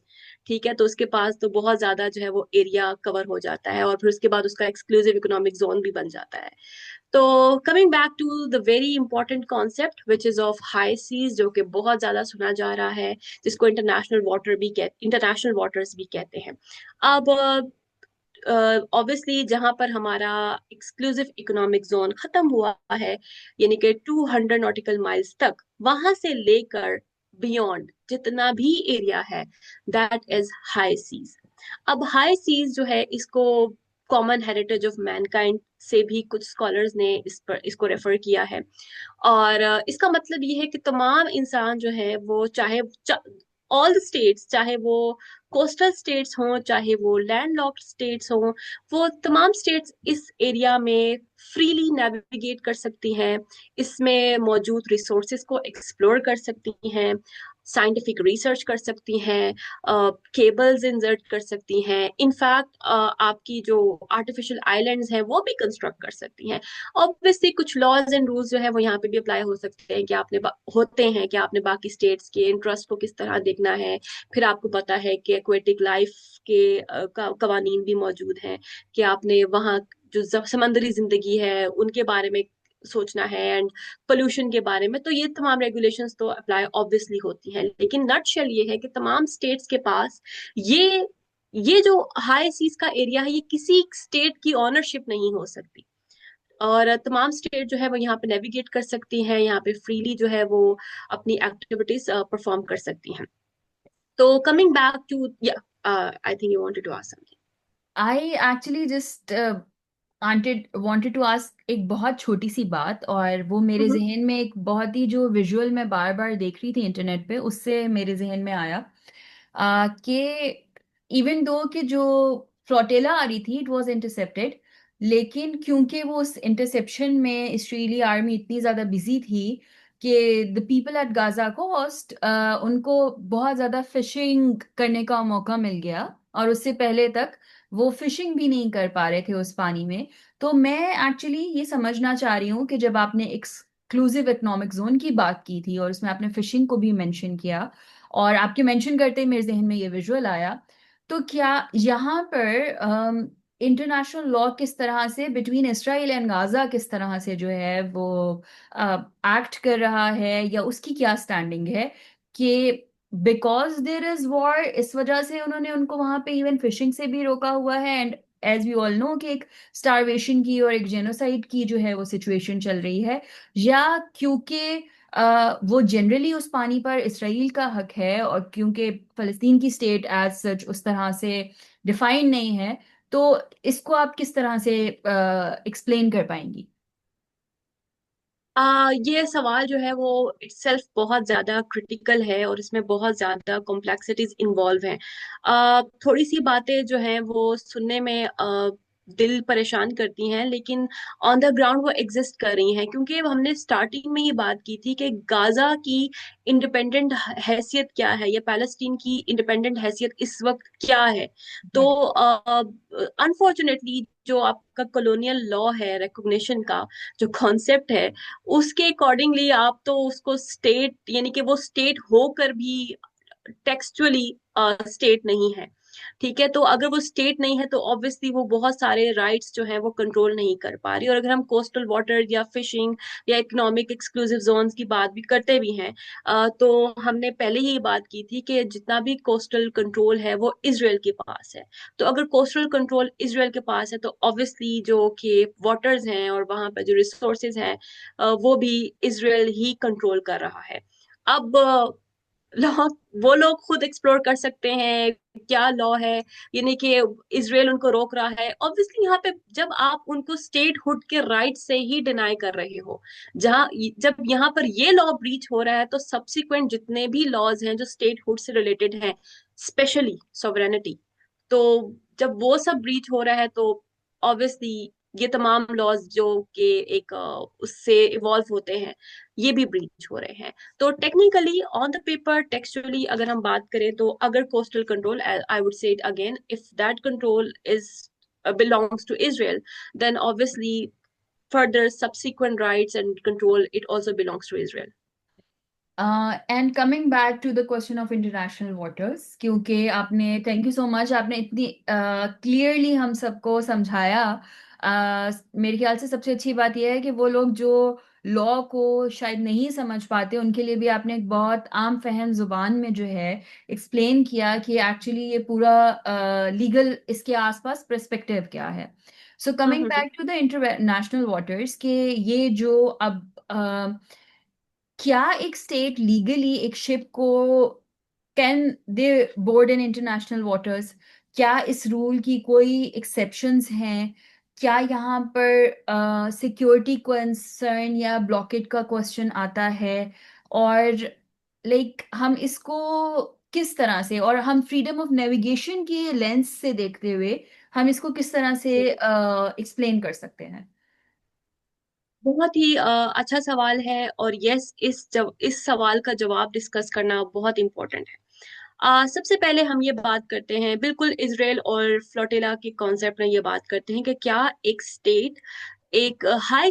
ठीक है, तो उसके पास तो बहुत ज्यादा जो है वो एरिया कवर हो जाता है, और फिर उसके बाद उसका एक्सक्लूसिव इकोनॉमिक जोन भी बन जाता है। तो coming back to the very important concept which is of high seas, जो कि बहुत ज्यादा सुना जा रहा है, जिसको इंटरनेशनल वाटर्स भी कहते हैं। अब ऑब्वियसली जहां पर हमारा एक्सक्लूसिव इकोनॉमिक जोन खत्म हुआ है, यानी कि 200 नॉटिकल माइल्स तक, वहां से लेकर बियॉन्ड जितना भी एरिया है, दैट इज हाई सीज। अब हाई सीज जो है इसको कॉमन हेरिटेज ऑफ मैनकाइंड से भी कुछ स्कॉलर्स ने इसको रेफर किया है। और इसका मतलब ये है कि तमाम इंसान जो है वो ऑल स्टेट्स, चाहे वो कोस्टल स्टेट्स हों चाहे वो लैंडलॉक्ड स्टेट्स हों, वो तमाम स्टेट्स इस एरिया में फ्रीली नेविगेट कर सकती हैं, इसमें मौजूद रिसोर्सेज को एक्सप्लोर कर सकती हैं, साइंटिफिक रिसर्च कर सकती हैं, केबल्स इंसर्ट कर सकती हैं, इनफैक्ट आपकी जो आर्टिफिशियल आइलैंड्स हैं वो भी कंस्ट्रक्ट कर सकती हैं। ऑब्वियसली कुछ लॉज एंड रूल्स जो है वो यहाँ पे भी अप्लाई हो सकते हैं कि होते हैं कि आपने बाकी स्टेट्स के इंटरेस्ट को किस तरह देखना है। फिर आपको पता है कि एक्वेटिक लाइफ के कवानीन भी मौजूद हैं, कि आपने वहाँ जो समंदरी जिंदगी है उनके बारे में सोचना है, एंड पोल्यूशन के बारे में, तो ये तमाम रेगुलेशंस तो अप्लाई ऑब्वियसली होती हैं। लेकिन नटशेल ये है कि तमाम स्टेट्स के पास ये ये जो हाई सीज का एरिया है, ये किसी स्टेट की ऑनरशिप नहीं हो सकती, और तमाम स्टेट जो है वो यहाँ पे नेविगेट कर सकती हैं, यहाँ पे फ्रीली जो है वो अपनी एक्टिविटीज परफॉर्म कर सकती हैं। तो कमिंग बैक टू, या I think you wanted to ask something. I actually just wanted to ask एक बहुत छोटी सी बात, और वो मेरे जहन में एक बहुत ही जो विजुअल मैं बार बार देख रही थी इंटरनेट पे, उससे मेरे जहन में आया कि इवन दो कि जो फ्लोटेला आ रही थी इट वाज इंटरसेप्टेड, लेकिन क्योंकि वो उस इंटरसेप्शन में इजरायली आर्मी इतनी ज़्यादा बिजी थी कि the people at Gaza coast उनको बहुत ज़्यादा फिशिंग करने का मौका मिल गया, और उससे पहले तक वो फिशिंग भी नहीं कर पा रहे थे उस पानी में। तो मैं एक्चुअली ये समझना चाह रही हूँ कि जब आपने एक्सक्लूसिव इकोनॉमिक जोन की बात की थी और उसमें आपने फिशिंग को भी मेंशन किया, और आपके मेंशन करते ही मेरे जहन में ये विजुअल आया, तो क्या यहाँ पर इंटरनेशनल लॉ किस तरह से बिटवीन इसराइल एंड गाजा किस तरह से जो है वो एक्ट कर रहा है, या उसकी क्या स्टैंडिंग है कि बिकॉज देर इज वॉर इस वजह से उन्होंने उनको वहां पे इवन फिशिंग से भी रोका हुआ है, and as we all know कि एक स्टारवेशन की और एक जेनोसाइड की जो है वो सिचुएशन चल रही है, या क्योंकि वो जनरली उस पानी पर इसराइल का हक है, और क्योंकि फलस्तीन की स्टेट एज सच उस तरह से डिफाइन नहीं है। तो इसको आप किस तरह से एक्सप्लेन कर पाएंगी? ये सवाल जो है वो इटसेल्फ बहुत ज्यादा क्रिटिकल है और इसमें बहुत ज्यादा कॉम्प्लेक्सिटीज इन्वॉल्व हैं। थोड़ी सी बातें जो हैं वो सुनने में दिल परेशान करती हैं, लेकिन ऑन द ग्राउंड वो एग्जिस्ट कर रही हैं, क्योंकि हमने स्टार्टिंग में ही बात की थी कि गाजा की इंडिपेंडेंट हैसियत क्या है या पैलेस्टीन की इंडिपेंडेंट हैसियत इस वक्त क्या है। तो Right. अनफॉर्चुनेटली जो आपका कॉलोनियल लॉ है रिकॉग्निशन का जो कॉन्सेप्ट है, उसके अकॉर्डिंगली आप तो उसको स्टेट, यानी कि वो स्टेट होकर भी टेक्सचुअली स्टेट नहीं है। ठीक है, तो अगर वो स्टेट नहीं है तो ऑब्वियसली वो बहुत सारे राइट्स जो है वो कंट्रोल नहीं कर पा रही। और अगर हम कोस्टल वाटर या फिशिंग या इकोनॉमिक एक्सक्लूसिव जोन्स की बात भी करते भी हैं, तो हमने पहले ही बात की थी कि जितना भी कोस्टल कंट्रोल है वो इसराइल के पास है। तो अगर कोस्टल कंट्रोल इसराइल के पास है तो ऑब्वियसली जो कि वाटर्स हैं और वहां पर जो रिसोर्सेज हैं, वो भी इसराइल ही कंट्रोल कर रहा है। अब लॉ वो लोग खुद एक्सप्लोर कर सकते हैं क्या लॉ है, यानी कि इसराइल उनको रोक रहा है। ऑब्वियसली यहाँ पे जब आप उनको स्टेटहुड के राइट से ही डिनाई कर रहे हो, जहाँ जब यहाँ पर ये लॉ ब्रीच हो रहा है, तो सब्सिक्वेंट जितने भी लॉज हैं जो स्टेटहुड से रिलेटेड हैं, स्पेशली सॉवरेनिटी, तो जब वो सब ब्रीच हो रहा है तो ऑब्वियसली ये तमाम लॉज जो कि एक उससे इवॉल्व होते हैं, ये भी ब्रीच हो रहे हैं। तो technically on the paper textually अगर हम बात करें, तो अगर coastal control, I would say it again, if that control is belongs to Israel, then obviously further subsequent rights and control, it also belongs to Israel. And coming back to the question of international waters, क्योंकि आपने, थैंक यू सो मच, आपने इतनी क्लियरली हम सबको समझाया। मेरे ख्याल से सबसे अच्छी बात यह है कि वो लोग जो लॉ को शायद नहीं समझ पाते उनके लिए भी आपने एक बहुत आम फहम जुबान में जो है एक्सप्लेन किया कि एक्चुअली ये पूरा लीगल इसके आसपास पर्सपेक्टिव क्या है। So coming hmm. Back to the international waters के, ये जो अब क्या एक स्टेट लीगली एक शिप को can they board in international waters? क्या इस रूल की कोई एक्सेप्शंस हैं? क्या यहाँ पर सिक्योरिटी कंसर्न या ब्लॉकेट का क्वेश्चन आता है? और हम इसको किस तरह से, और हम फ्रीडम ऑफ नेविगेशन की लेंस से देखते हुए हम इसको किस तरह से जी, एक्सप्लेन कर सकते हैं? बहुत ही अच्छा सवाल है, और यस, इस सवाल का जवाब डिस्कस करना बहुत इंपॉर्टेंट है। सबसे पहले हम ये बात करते हैं, बिल्कुल इसराइल और फ्लोटिला के कॉन्सेप्ट में ये बात करते हैं कि क्या एक स्टेट एक हाई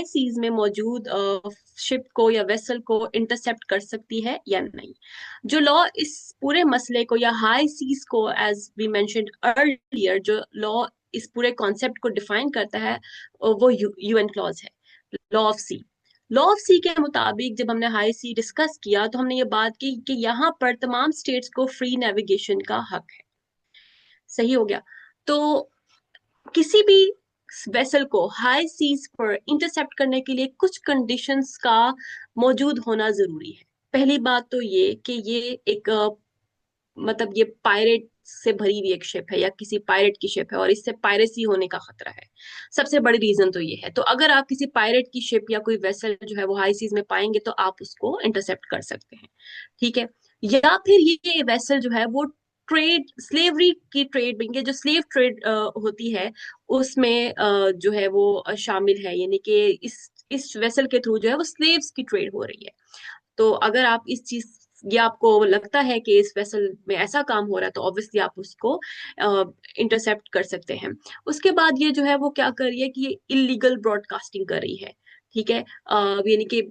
सीज में मौजूद शिप को या वेसल को इंटरसेप्ट कर सकती है या नहीं। जो लॉ इस पूरे मसले को या हाई सीज को, एज वी मेंशन्ड अर्लियर, जो लॉ इस पूरे कॉन्सेप्ट को डिफाइन करता है, वो यूएन क्लॉज है, law of sea. Law of sea के मुताबिक जब हमने हाई सी डिस्कस किया तो हमने ये बात की कि यहाँ पर तमाम स्टेट्स को फ्री नेविगेशन का हक है। सही हो गया। तो किसी भी वेसल को हाई सीज पर इंटरसेप्ट करने के लिए कुछ कंडीशंस का मौजूद होना जरूरी है। पहली बात तो ये कि ये एक मतलब ये पायरेट से भरी हुई एक शिप है या किसी पायरेट की शिप है और इससे पायरेसी होने का खतरा है। सबसे बड़ी रीजन तो ये है। तो अगर आप किसी पायरेट की शिप या कोई वेसल जो है वो हाई सीज में पाएंगे तो आप उसको इंटरसेप्ट कर सकते हैं। ठीक है। या फिर ये वेसल जो है वो ट्रेड, स्लेवरी की ट्रेड, ये जो स्लेव ट्रेड होती है उसमें जो है वो शामिल है, यानी कि इस वेसल के थ्रू जो है वो स्लेव्स की ट्रेड हो रही है। तो अगर आप इस चीज, ये आपको लगता है कि इस वेसल में ऐसा काम हो रहा है, तो ऑब्वियसली आप उसको इंटरसेप्ट कर सकते हैं। उसके बाद ये जो है वो क्या कर रही है कि ये इलीगल ब्रॉडकास्टिंग कर रही है। ठीक है, यानी कि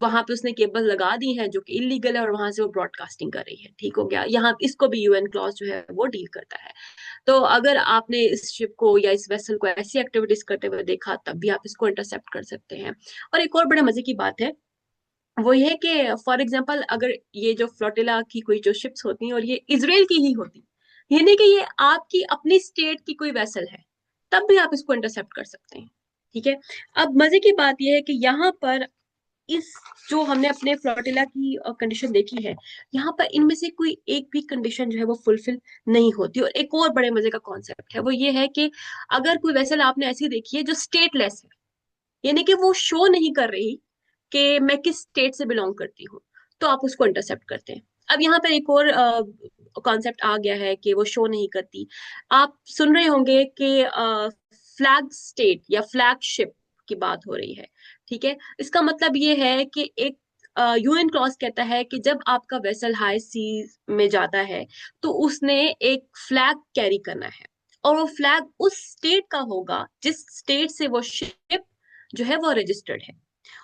वहां पे उसने केबल लगा दी है जो कि इलीगल है और वहां से वो ब्रॉडकास्टिंग कर रही है। ठीक हो गया, यहाँ इसको भी यूएन क्लॉज जो है वो डील करता है। तो अगर आपने इस शिप को या इस वेसल को ऐसी एक्टिविटीज करते हुए देखा, तब भी आप इसको इंटरसेप्ट कर सकते हैं। और एक और बड़े मजे की बात है, वो ये है कि फॉर एग्जाम्पल अगर ये जो फ्लोटिला की कोई जो शिप्स होती हैं और ये इसराइल की ही होती, यानी कि ये आपकी अपनी स्टेट की कोई वेसल है, तब भी आप इसको इंटरसेप्ट कर सकते हैं। ठीक है। अब मजे की बात यह है कि यहाँ पर इस जो हमने अपने फ्लोटिला की कंडीशन देखी है, यहाँ पर इनमें से कोई एक भी कंडीशन जो है वो फुलफिल नहीं होती। और एक और बड़े मजे का कॉन्सेप्ट है, वो ये है कि अगर कोई वेसल आपने ऐसी देखी है जो स्टेटलेस है, यानी कि वो शो नहीं कर रही, कि मैं किस स्टेट से बिलोंग करती हूँ, तो आप उसको इंटरसेप्ट करते हैं। अब यहाँ पर एक और कॉन्सेप्ट आ गया है कि वो शो नहीं करती। आप सुन रहे होंगे कि फ्लैग स्टेट या फ्लैगशिप की बात हो रही है। ठीक है, इसका मतलब ये है कि एक यूएन क्लॉज कहता है कि जब आपका वेसल हाई सी में जाता है तो उसने एक फ्लैग कैरी करना है, और वो फ्लैग उस स्टेट का होगा जिस स्टेट से वो शिप जो है वो रजिस्टर्ड है।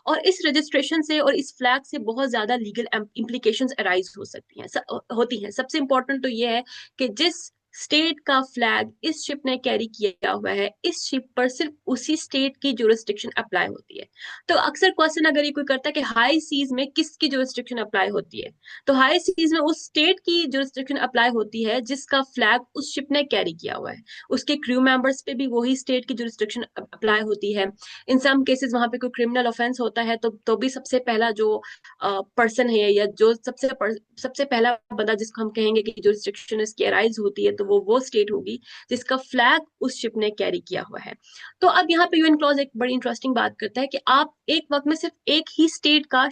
और इस रजिस्ट्रेशन से और इस फ्लैग से बहुत ज्यादा लीगल इम्प्लीकेशंस अराइज हो सकती हैं, होती हैं। सबसे इंपॉर्टेंट तो ये है कि जिस स्टेट का फ्लैग इस शिप ने कैरी किया हुआ है, इस शिप पर सिर्फ उसी स्टेट की जुरिस्डिक्शन अप्लाई होती है। तो अक्सर क्वेश्चन अगर ये कोई करता है कि हाई सीज में किसकी जुरिस्डिक्शन अप्लाई होती है, तो हाई सीज में उस स्टेट की जुरिस्डिक्शन अप्लाई होती है जिसका फ्लैग उस शिप ने कैरी किया हुआ है। उसके क्रू मेंबर्स पे भी वही स्टेट की जुरिस्डिक्शन अप्लाई होती है। इन सम केसेस वहां पे कोई क्रिमिनल ऑफेंस होता है तो भी सबसे पहला जो पर्सन है, या जो सबसे पहला बंदा जिसको हम कहेंगे कि जुरिस्डिक्शन इसकी अराइज होती है, तो वो स्टेट होगी जिसका फ्लैग उस शिप ने कैरी किया हुआ है। तो अब यहाँ पे यूएन क्लॉज एक बड़ी इंटरेस्टिंग बात करता है कि आप एक वक्त में सिर्फ एक ही स्टेट का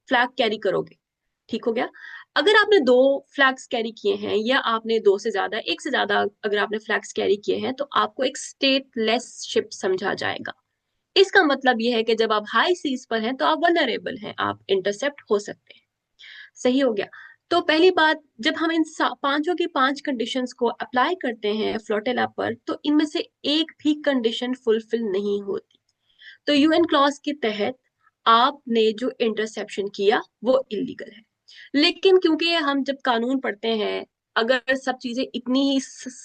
फ्लैग कैरी करोगे। ठीक हो गया। अगर आपने दो फ्लैग्स कैरी किए हैं, या आपने दो से ज्यादा, एक से ज्यादा अगर आपने फ्लैग्स कैरी किए हैं, तो आपको एक स्टेटलेस शिप समझा जाएगा। इसका मतलब यह है कि जब आप हाई सीज पर हैं तो आप वनरेबल हैं, आप इंटरसेप्ट हो सकते हैं। सही हो गया। तो पहली बात, जब हम इन पांचों की पांच कंडीशंस को अप्लाई करते हैं फ्लोटेला पर, तो इनमें से एक भी कंडीशन फुलफिल नहीं होती। तो यूएन क्लॉज के तहत आपने जो इंटरसेप्शन किया वो इलीगल है। लेकिन क्योंकि हम जब कानून पढ़ते हैं, अगर सब चीजें इतनी ही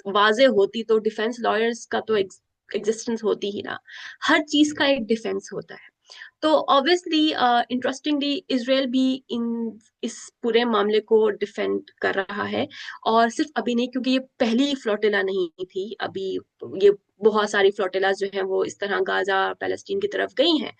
वाजे होती तो डिफेंस लॉयर्स का तो एग्जिस्टेंस होती ही ना। हर चीज का एक डिफेंस होता है। तो ऑब्वियसली इंटरेस्टिंगली इसराइल भी इन इस पूरे मामले को डिफेंड कर रहा है। और सिर्फ अभी नहीं, क्योंकि ये पहली फ्लोटिला नहीं थी, अभी ये बहुत सारी फ्लोटिलाज जो हैं वो इस तरह गाजा पैलेस्टीन की तरफ गई हैं।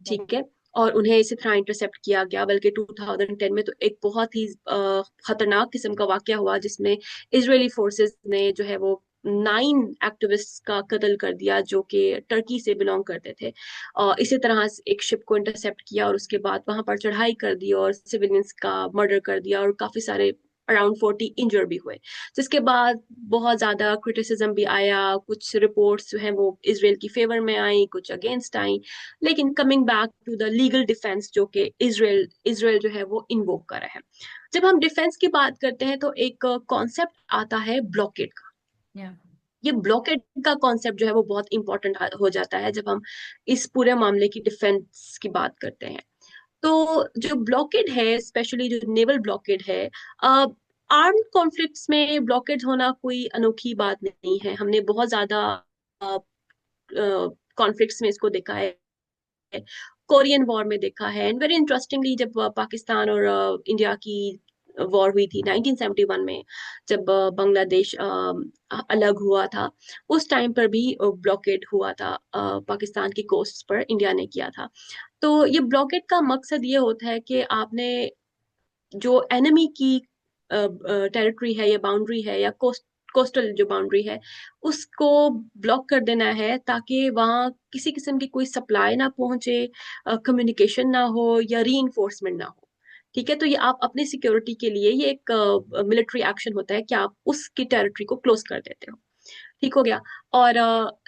ठीक है। और उन्हें इसी तरह इंटरसेप्ट किया गया। बल्कि 2010 में तो एक बहुत ही खतरनाक किस्म का वाकया हुआ जिसमें इजरायली फोर्सेस ने जो है वो 9 एक्टिविस्ट का कत्ल कर दिया जो कि टर्की से बिलोंग करते थे। और इसी तरह एक शिप को इंटरसेप्ट किया और उसके बाद वहां पर चढ़ाई कर दी और सिविलियंस का मर्डर कर दिया, और काफी सारे अराउंड 40 इंजर भी हुए। जिसके बाद बहुत ज्यादा क्रिटिसिज्म भी आया। कुछ रिपोर्ट्स जो हैं वो इसराइल की फेवर में आई, कुछ अगेंस्ट आई। लेकिन coming back to the legal defence जो कि इसराइल इसराइल जो है वो इन्वोक कर रहा है। जब हम डिफेंस की बात करते हैं तो एक कॉन्सेप्ट आता है ब्लॉकेड का। Yeah. ये ब्लॉकेड का कॉन्सेप्ट जो है वो बहुत इंपॉर्टेंट हो जाता है जब हम इस पूरे मामले की डिफेंस की बात करते हैं। तो जो ब्लॉकेड है, स्पेशली जो नेवल ब्लॉकेड है, आर्म्ड कॉन्फ्लिक्ट्स में ब्लॉकेड होना कोई अनोखी बात नहीं है। हमने बहुत ज्यादा कॉन्फ्लिक्ट्स में इसको देखा है। कोरियन वॉर में देखा है। एंड वेरी इंटरेस्टिंगली, जब पाकिस्तान और इंडिया की वॉर हुई थी 1971 में, जब बांग्लादेश अलग हुआ था, उस टाइम पर भी ब्लॉकेड हुआ था पाकिस्तान की कोस्ट पर, इंडिया ने किया था। तो ये ब्लॉकेड का मकसद ये होता है कि आपने जो एनिमी की टेरिटरी है या बाउंड्री है या कोस्टल जो बाउंड्री है, उसको ब्लॉक कर देना है ताकि वहां किसी किस्म की कोई सप्लाई ना पहुंचे, कम्युनिकेशन ना हो या री ना हो। ठीक है। तो ये आप अपनी सिक्योरिटी के लिए ये एक मिलिट्री एक्शन होता है कि आप उसकी टेरिटरी को क्लोज कर देते हो। ठीक हो गया। और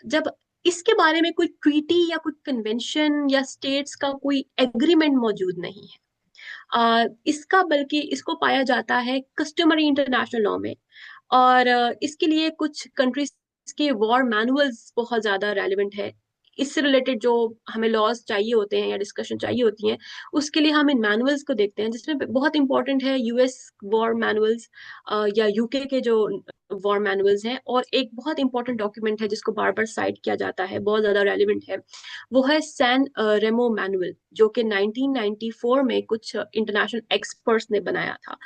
जब इसके बारे में कोई ट्रीटी या कोई कन्वेंशन या स्टेट्स का कोई एग्रीमेंट मौजूद नहीं है, इसका बल्कि इसको पाया जाता है कस्टमरी इंटरनेशनल लॉ में। और इसके लिए कुछ कंट्रीज के वॉर मैनुअल्स बहुत ज्यादा रेलिवेंट है। इससे रिलेटेड जो हमें लॉज चाहिए होते हैं या डिस्कशन चाहिए होती हैं, उसके लिए हम इन मैनुअल्स को देखते हैं, जिसमें बहुत इंपॉर्टेंट है यूएस वॉर मैनुअल्स या यूके के जो वॉर मैनुअल्स हैं। और एक बहुत इंपॉर्टेंट डॉक्यूमेंट है जिसको बार बार साइट किया जाता है, बहुत ज्यादा रेलिवेंट है, वो है सैन रेमो मैनुअल, जो कि 1994 में कुछ इंटरनेशनल एक्सपर्ट्स ने बनाया था।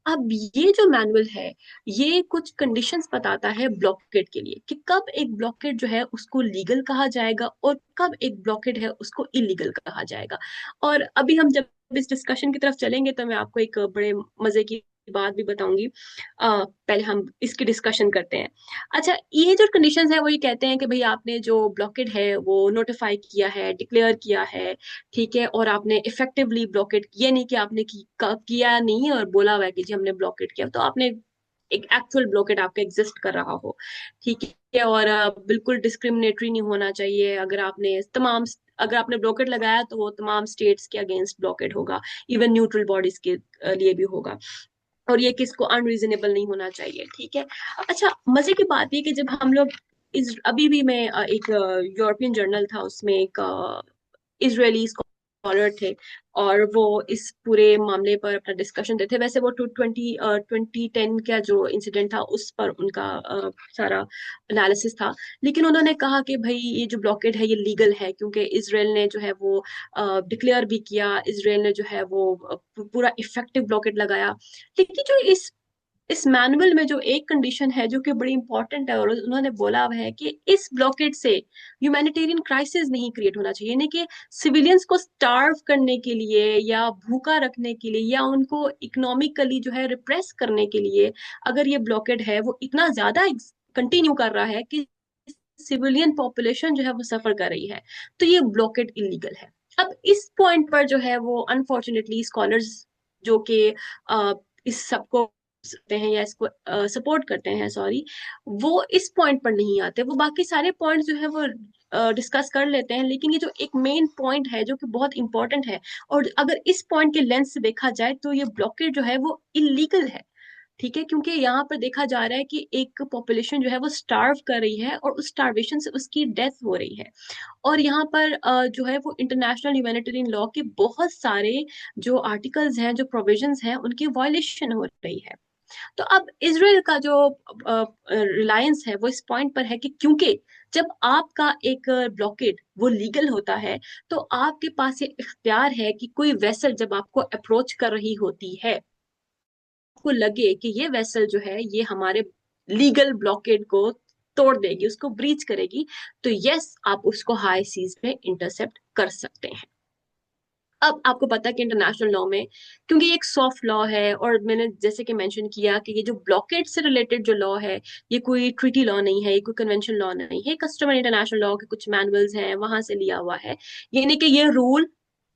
अब ये जो मैनुअल है, ये कुछ कंडीशंस बताता है ब्लॉकेड के लिए, कि कब एक ब्लॉकेड जो है उसको लीगल कहा जाएगा और कब एक ब्लॉकेड है उसको इलीगल कहा जाएगा। और अभी हम जब इस डिस्कशन की तरफ चलेंगे तो मैं आपको एक बड़े मजे की बात भी बताऊंगी। पहले हम इसकी डिस्कशन करते हैं। अच्छा, ये जो कंडीशंस है वो ये कहते हैं कि भाई आपने जो ब्लॉकेड है वो नोटिफाई किया है, डिक्लेयर किया है, ठीक है, और आपने इफेक्टिवली ब्लॉकेड किया, नहीं कि आपने किया नहीं और बोला हुआ है कि जी हमने ब्लॉकेड किया, तो आपने एक एक्चुअल ब्लॉकेड आपका एग्जिस्ट कर रहा हो, ठीक है। और बिल्कुल डिस्क्रिमिनेटरी नहीं होना चाहिए। अगर आपने ब्लॉकेड लगाया तो वो तमाम स्टेट्स के अगेंस्ट ब्लॉकेड होगा, इवन न्यूट्रल बॉडीज के लिए भी होगा। और ये किसको अनरीजनेबल नहीं होना चाहिए, ठीक है। अच्छा, मजे की बात ये कि जब हम लोग इस अभी भी मैं एक यूरोपियन जर्नल था, उसमें एक इजरायली स्कॉलर थे, और वो इस पूरे मामले पर अपना डिस्कशन देते थे। वैसे वो 2010 का जो इंसिडेंट था उस पर उनका सारा एनालिसिस था। लेकिन उन्होंने कहा कि भाई ये जो ब्लॉकेड है ये लीगल है, क्योंकि इसराइल ने जो है वो डिक्लेयर भी किया, इसराइल ने जो है वो पूरा इफेक्टिव ब्लॉकेड लगाया। लेकिन जो इस मैनुअल में जो एक कंडीशन है जो कि बड़ी इंपॉर्टेंट है, और उन्होंने बोला हुआ है कि इस ब्लॉकेड से ह्यूमैनिटेरियन क्राइसिस नहीं क्रिएट होना चाहिए, यानी कि सिविलियंस को स्टार्व करने के लिए या भूखा रखने के लिए या उनको इकोनॉमिकली जो है रिप्रेस करने के लिए, अगर ये ब्लॉकेड है वो इतना ज्यादा कंटिन्यू कर रहा है कि सिविलियन पॉपुलेशन जो है वो सफर कर रही है, तो ये ब्लॉकेड इलीगल है। अब इस पॉइंट पर जो है वो अनफॉर्चुनेटली स्कॉलर्स जो कि इस सबको सकते हैं या इसको सपोर्ट करते हैं, सॉरी, वो इस पॉइंट पर नहीं आते। वो बाकी सारे पॉइंट्स जो है वो डिस्कस कर लेते हैं, लेकिन ये जो एक मेन पॉइंट है जो कि बहुत इंपॉर्टेंट है, और अगर इस पॉइंट के लेंस से देखा जाए तो ये ब्लॉकेड जो है वो इलीगल है, ठीक है। क्योंकि यहाँ पर देखा जा रहा है कि एक पॉपुलेशन जो है वो स्टार्व कर रही है और उस स्टार्वेशन से उसकी डेथ हो रही है। और यहाँ पर जो है वो इंटरनेशनल ह्यूमैनिटेरियन लॉ के बहुत सारे जो आर्टिकल्स हैं, जो प्रोविजंस हैं, उनकी वायलेशन हो रही है। तो अब इसराइल का जो रिलायंस है वो इस पॉइंट पर है कि क्योंकि जब आपका एक ब्लॉकेड वो लीगल होता है, तो आपके पास ये इख्तियार है कि कोई वेसल जब आपको अप्रोच कर रही होती है, आपको लगे कि ये वेसल जो है ये हमारे लीगल ब्लॉकेड को तोड़ देगी, उसको ब्रीच करेगी, तो यस आप उसको हाई सीज में इंटरसेप्ट कर सकते हैं। अब आपको पता है कि इंटरनेशनल लॉ में, क्योंकि ये एक सॉफ्ट लॉ है, और मैंने जैसे कि मेंशन किया कि ये जो ब्लॉकेट से रिलेटेड जो लॉ है, ये कोई ट्रीटी लॉ नहीं है, ये कोई कन्वेंशन लॉ नहीं है, कस्टमर इंटरनेशनल लॉ के कुछ मैनुअल्स हैं वहां से लिया हुआ है। यानी कि ये रूल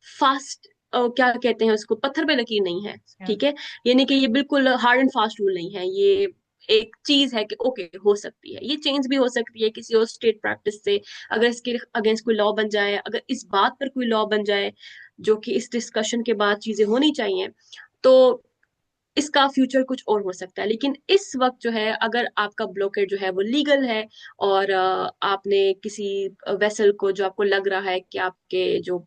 फास्ट, क्या कहते हैं उसको, पत्थर पे लकीर नहीं है, Yeah. ठीक है। यानी कि ये बिल्कुल हार्ड एंड फास्ट रूल नहीं है। ये एक चीज है कि ओके हो सकती है, ये चेंज भी हो सकती है किसी और स्टेट प्रैक्टिस से, अगर इसके अगेंस्ट कोई लॉ बन जाए, अगर इस बात पर कोई लॉ बन जाए, जो कि इस डिस्कशन के बाद चीजें होनी चाहिए, तो इसका फ्यूचर कुछ और हो सकता है। लेकिन इस वक्त जो है अगर आपका ब्लॉकेट जो है वो लीगल है, और आपने किसी वेसल को जो आपको लग रहा है कि आपके जो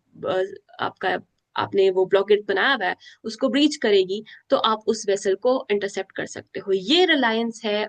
आपका आपने वो ब्लॉकेट बनाया हुआ है उसको ब्रीच करेगी, तो आप उस वेसल को इंटरसेप्ट कर सकते हो। ये रिलायंस है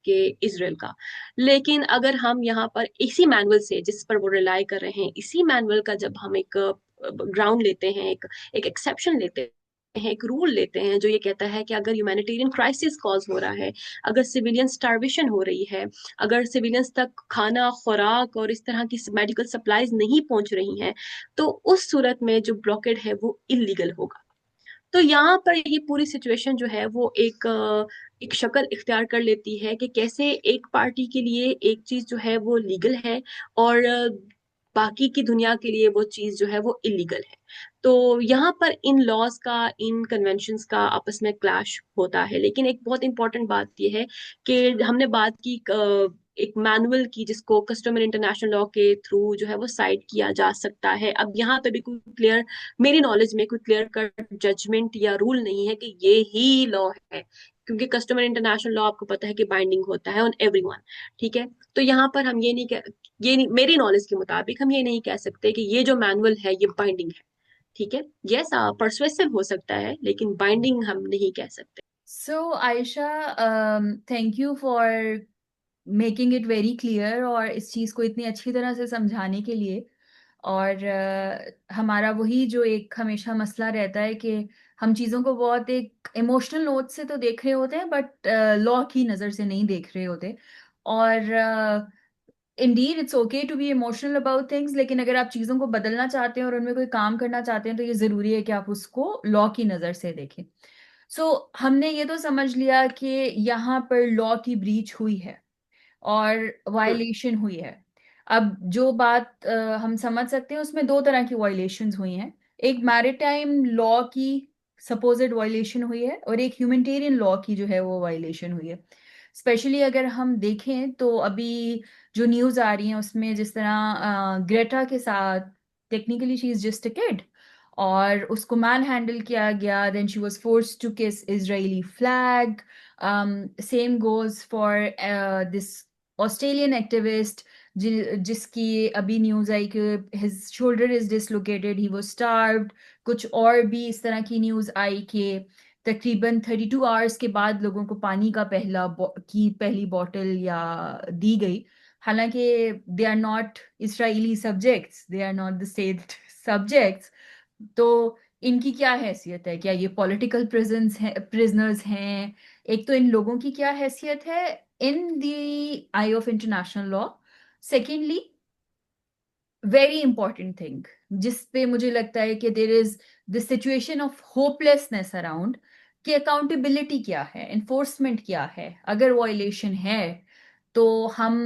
के इसराइल का। लेकिन अगर हम यहाँ पर इसी मैनुअल से, जिस पर वो रिलाई कर रहे हैं, इसी मैनुअल का जब हम एक ग्राउंड लेते हैं, एक एक्सेप्शन लेते हैं, एक रूल लेते हैं जो ये कहता है कि अगर ह्यूमैनिटेरियन क्राइसिस कॉज हो रहा है, अगर सिविलियन स्टारवेशन हो रही है, अगर सिविलियंस तक खाना, खुराक और इस तरह की मेडिकल सप्लाईज नहीं पहुंच रही हैं, तो उस सूरत में जो ब्लॉकेड है वो इलीगल होगा। तो यहाँ पर ये पूरी सिचुएशन जो है वो एक शक्ल इख्तियार कर लेती है कि कैसे एक पार्टी के लिए एक चीज जो है वो लीगल है, और बाकी की दुनिया के लिए वो चीज जो है वो इलीगल है। तो यहाँ पर इन लॉज का, इन कन्वेंशंस का आपस में क्लैश होता है। लेकिन एक बहुत इंपॉर्टेंट बात यह है कि हमने बात की एक मैनुअल की, जिसको कस्टमर इंटरनेशनल लॉ के थ्रू जो है वो साइड किया जा सकता है। अब यहाँ पे भी कोई क्लियर, मेरी नॉलेज में कोई क्लियर कट जजमेंट या रूल नहीं है कि ये ही लॉ है, क्योंकि कस्टमर इंटरनेशनल लॉ आपको पता है कि बाइंडिंग होता है ऑन एवरीवन, ठीक है। तो यहाँ पर हम ये नहीं, मेरी नॉलेज के मुताबिक हम ये नहीं कह सकते कि ये जो मैनुअल है ये बाइंडिंग है, ठीक है। यस परसुएसिव हो सकता है, लेकिन बाइंडिंग हम नहीं कह सकते। So, Aisha, thank you for making it very clear और इस चीज़ को इतनी अच्छी तरह से समझाने के लिए। और हमारा वही जो एक हमेशा मसला रहता है कि हम चीज़ों को बहुत एक इमोशनल नोट से तो देख रहे होते हैं, बट लॉ की नज़र से नहीं देख रहे होते। और indeed it's okay to be emotional about things, लेकिन अगर आप चीज़ों को बदलना चाहते हैं और उनमें कोई काम करना चाहते हैं तो ये ज़रूरी है कि आप उसको लॉ की नज़र से देखें। हमने ये तो समझ लिया कि यहाँ पर लॉ की ब्रीच हुई है और हम्म। वायलेशन हुई है। अब जो बात हम समझ सकते हैं उसमें दो तरह की वायलेशंस हुई हैं। एक मैरिटाइम लॉ की सपोज्ड वायलेशन हुई है और एक ह्यूमैनिटेरियन लॉ की जो है वो वायलेशन हुई है। स्पेशली अगर हम देखें तो अभी जो न्यूज़ आ रही है उसमें जिस तरह ग्रेटा के साथ, technically she is just a kid, और उसको मैन हैंडल किया गया, then she was forced to kiss Israeli flag. Same goes for this Australian activist जिसकी अभी न्यूज आई कि his shoulder is dislocated, he was starved. कुछ और भी इस तरह की न्यूज आई कि तकरीबन 32 आवर्स के बाद लोगों को पानी का पहली बॉटल या दी गई। हालांकि they are not Israeli subjects, they are not the state subjects. तो इनकी क्या हैसियत है? क्या ये पॉलिटिकल प्रिजनर्स हैं? एक तो इन लोगों की क्या हैसियत है in the I of international law? Secondly, very important thing जिस पे मुझे लगता है कि there is the situation of hopelessness around, कि अकाउंटेबिलिटी क्या है, इन्फोर्समेंट क्या है अगर वॉयलेशन है। तो हम,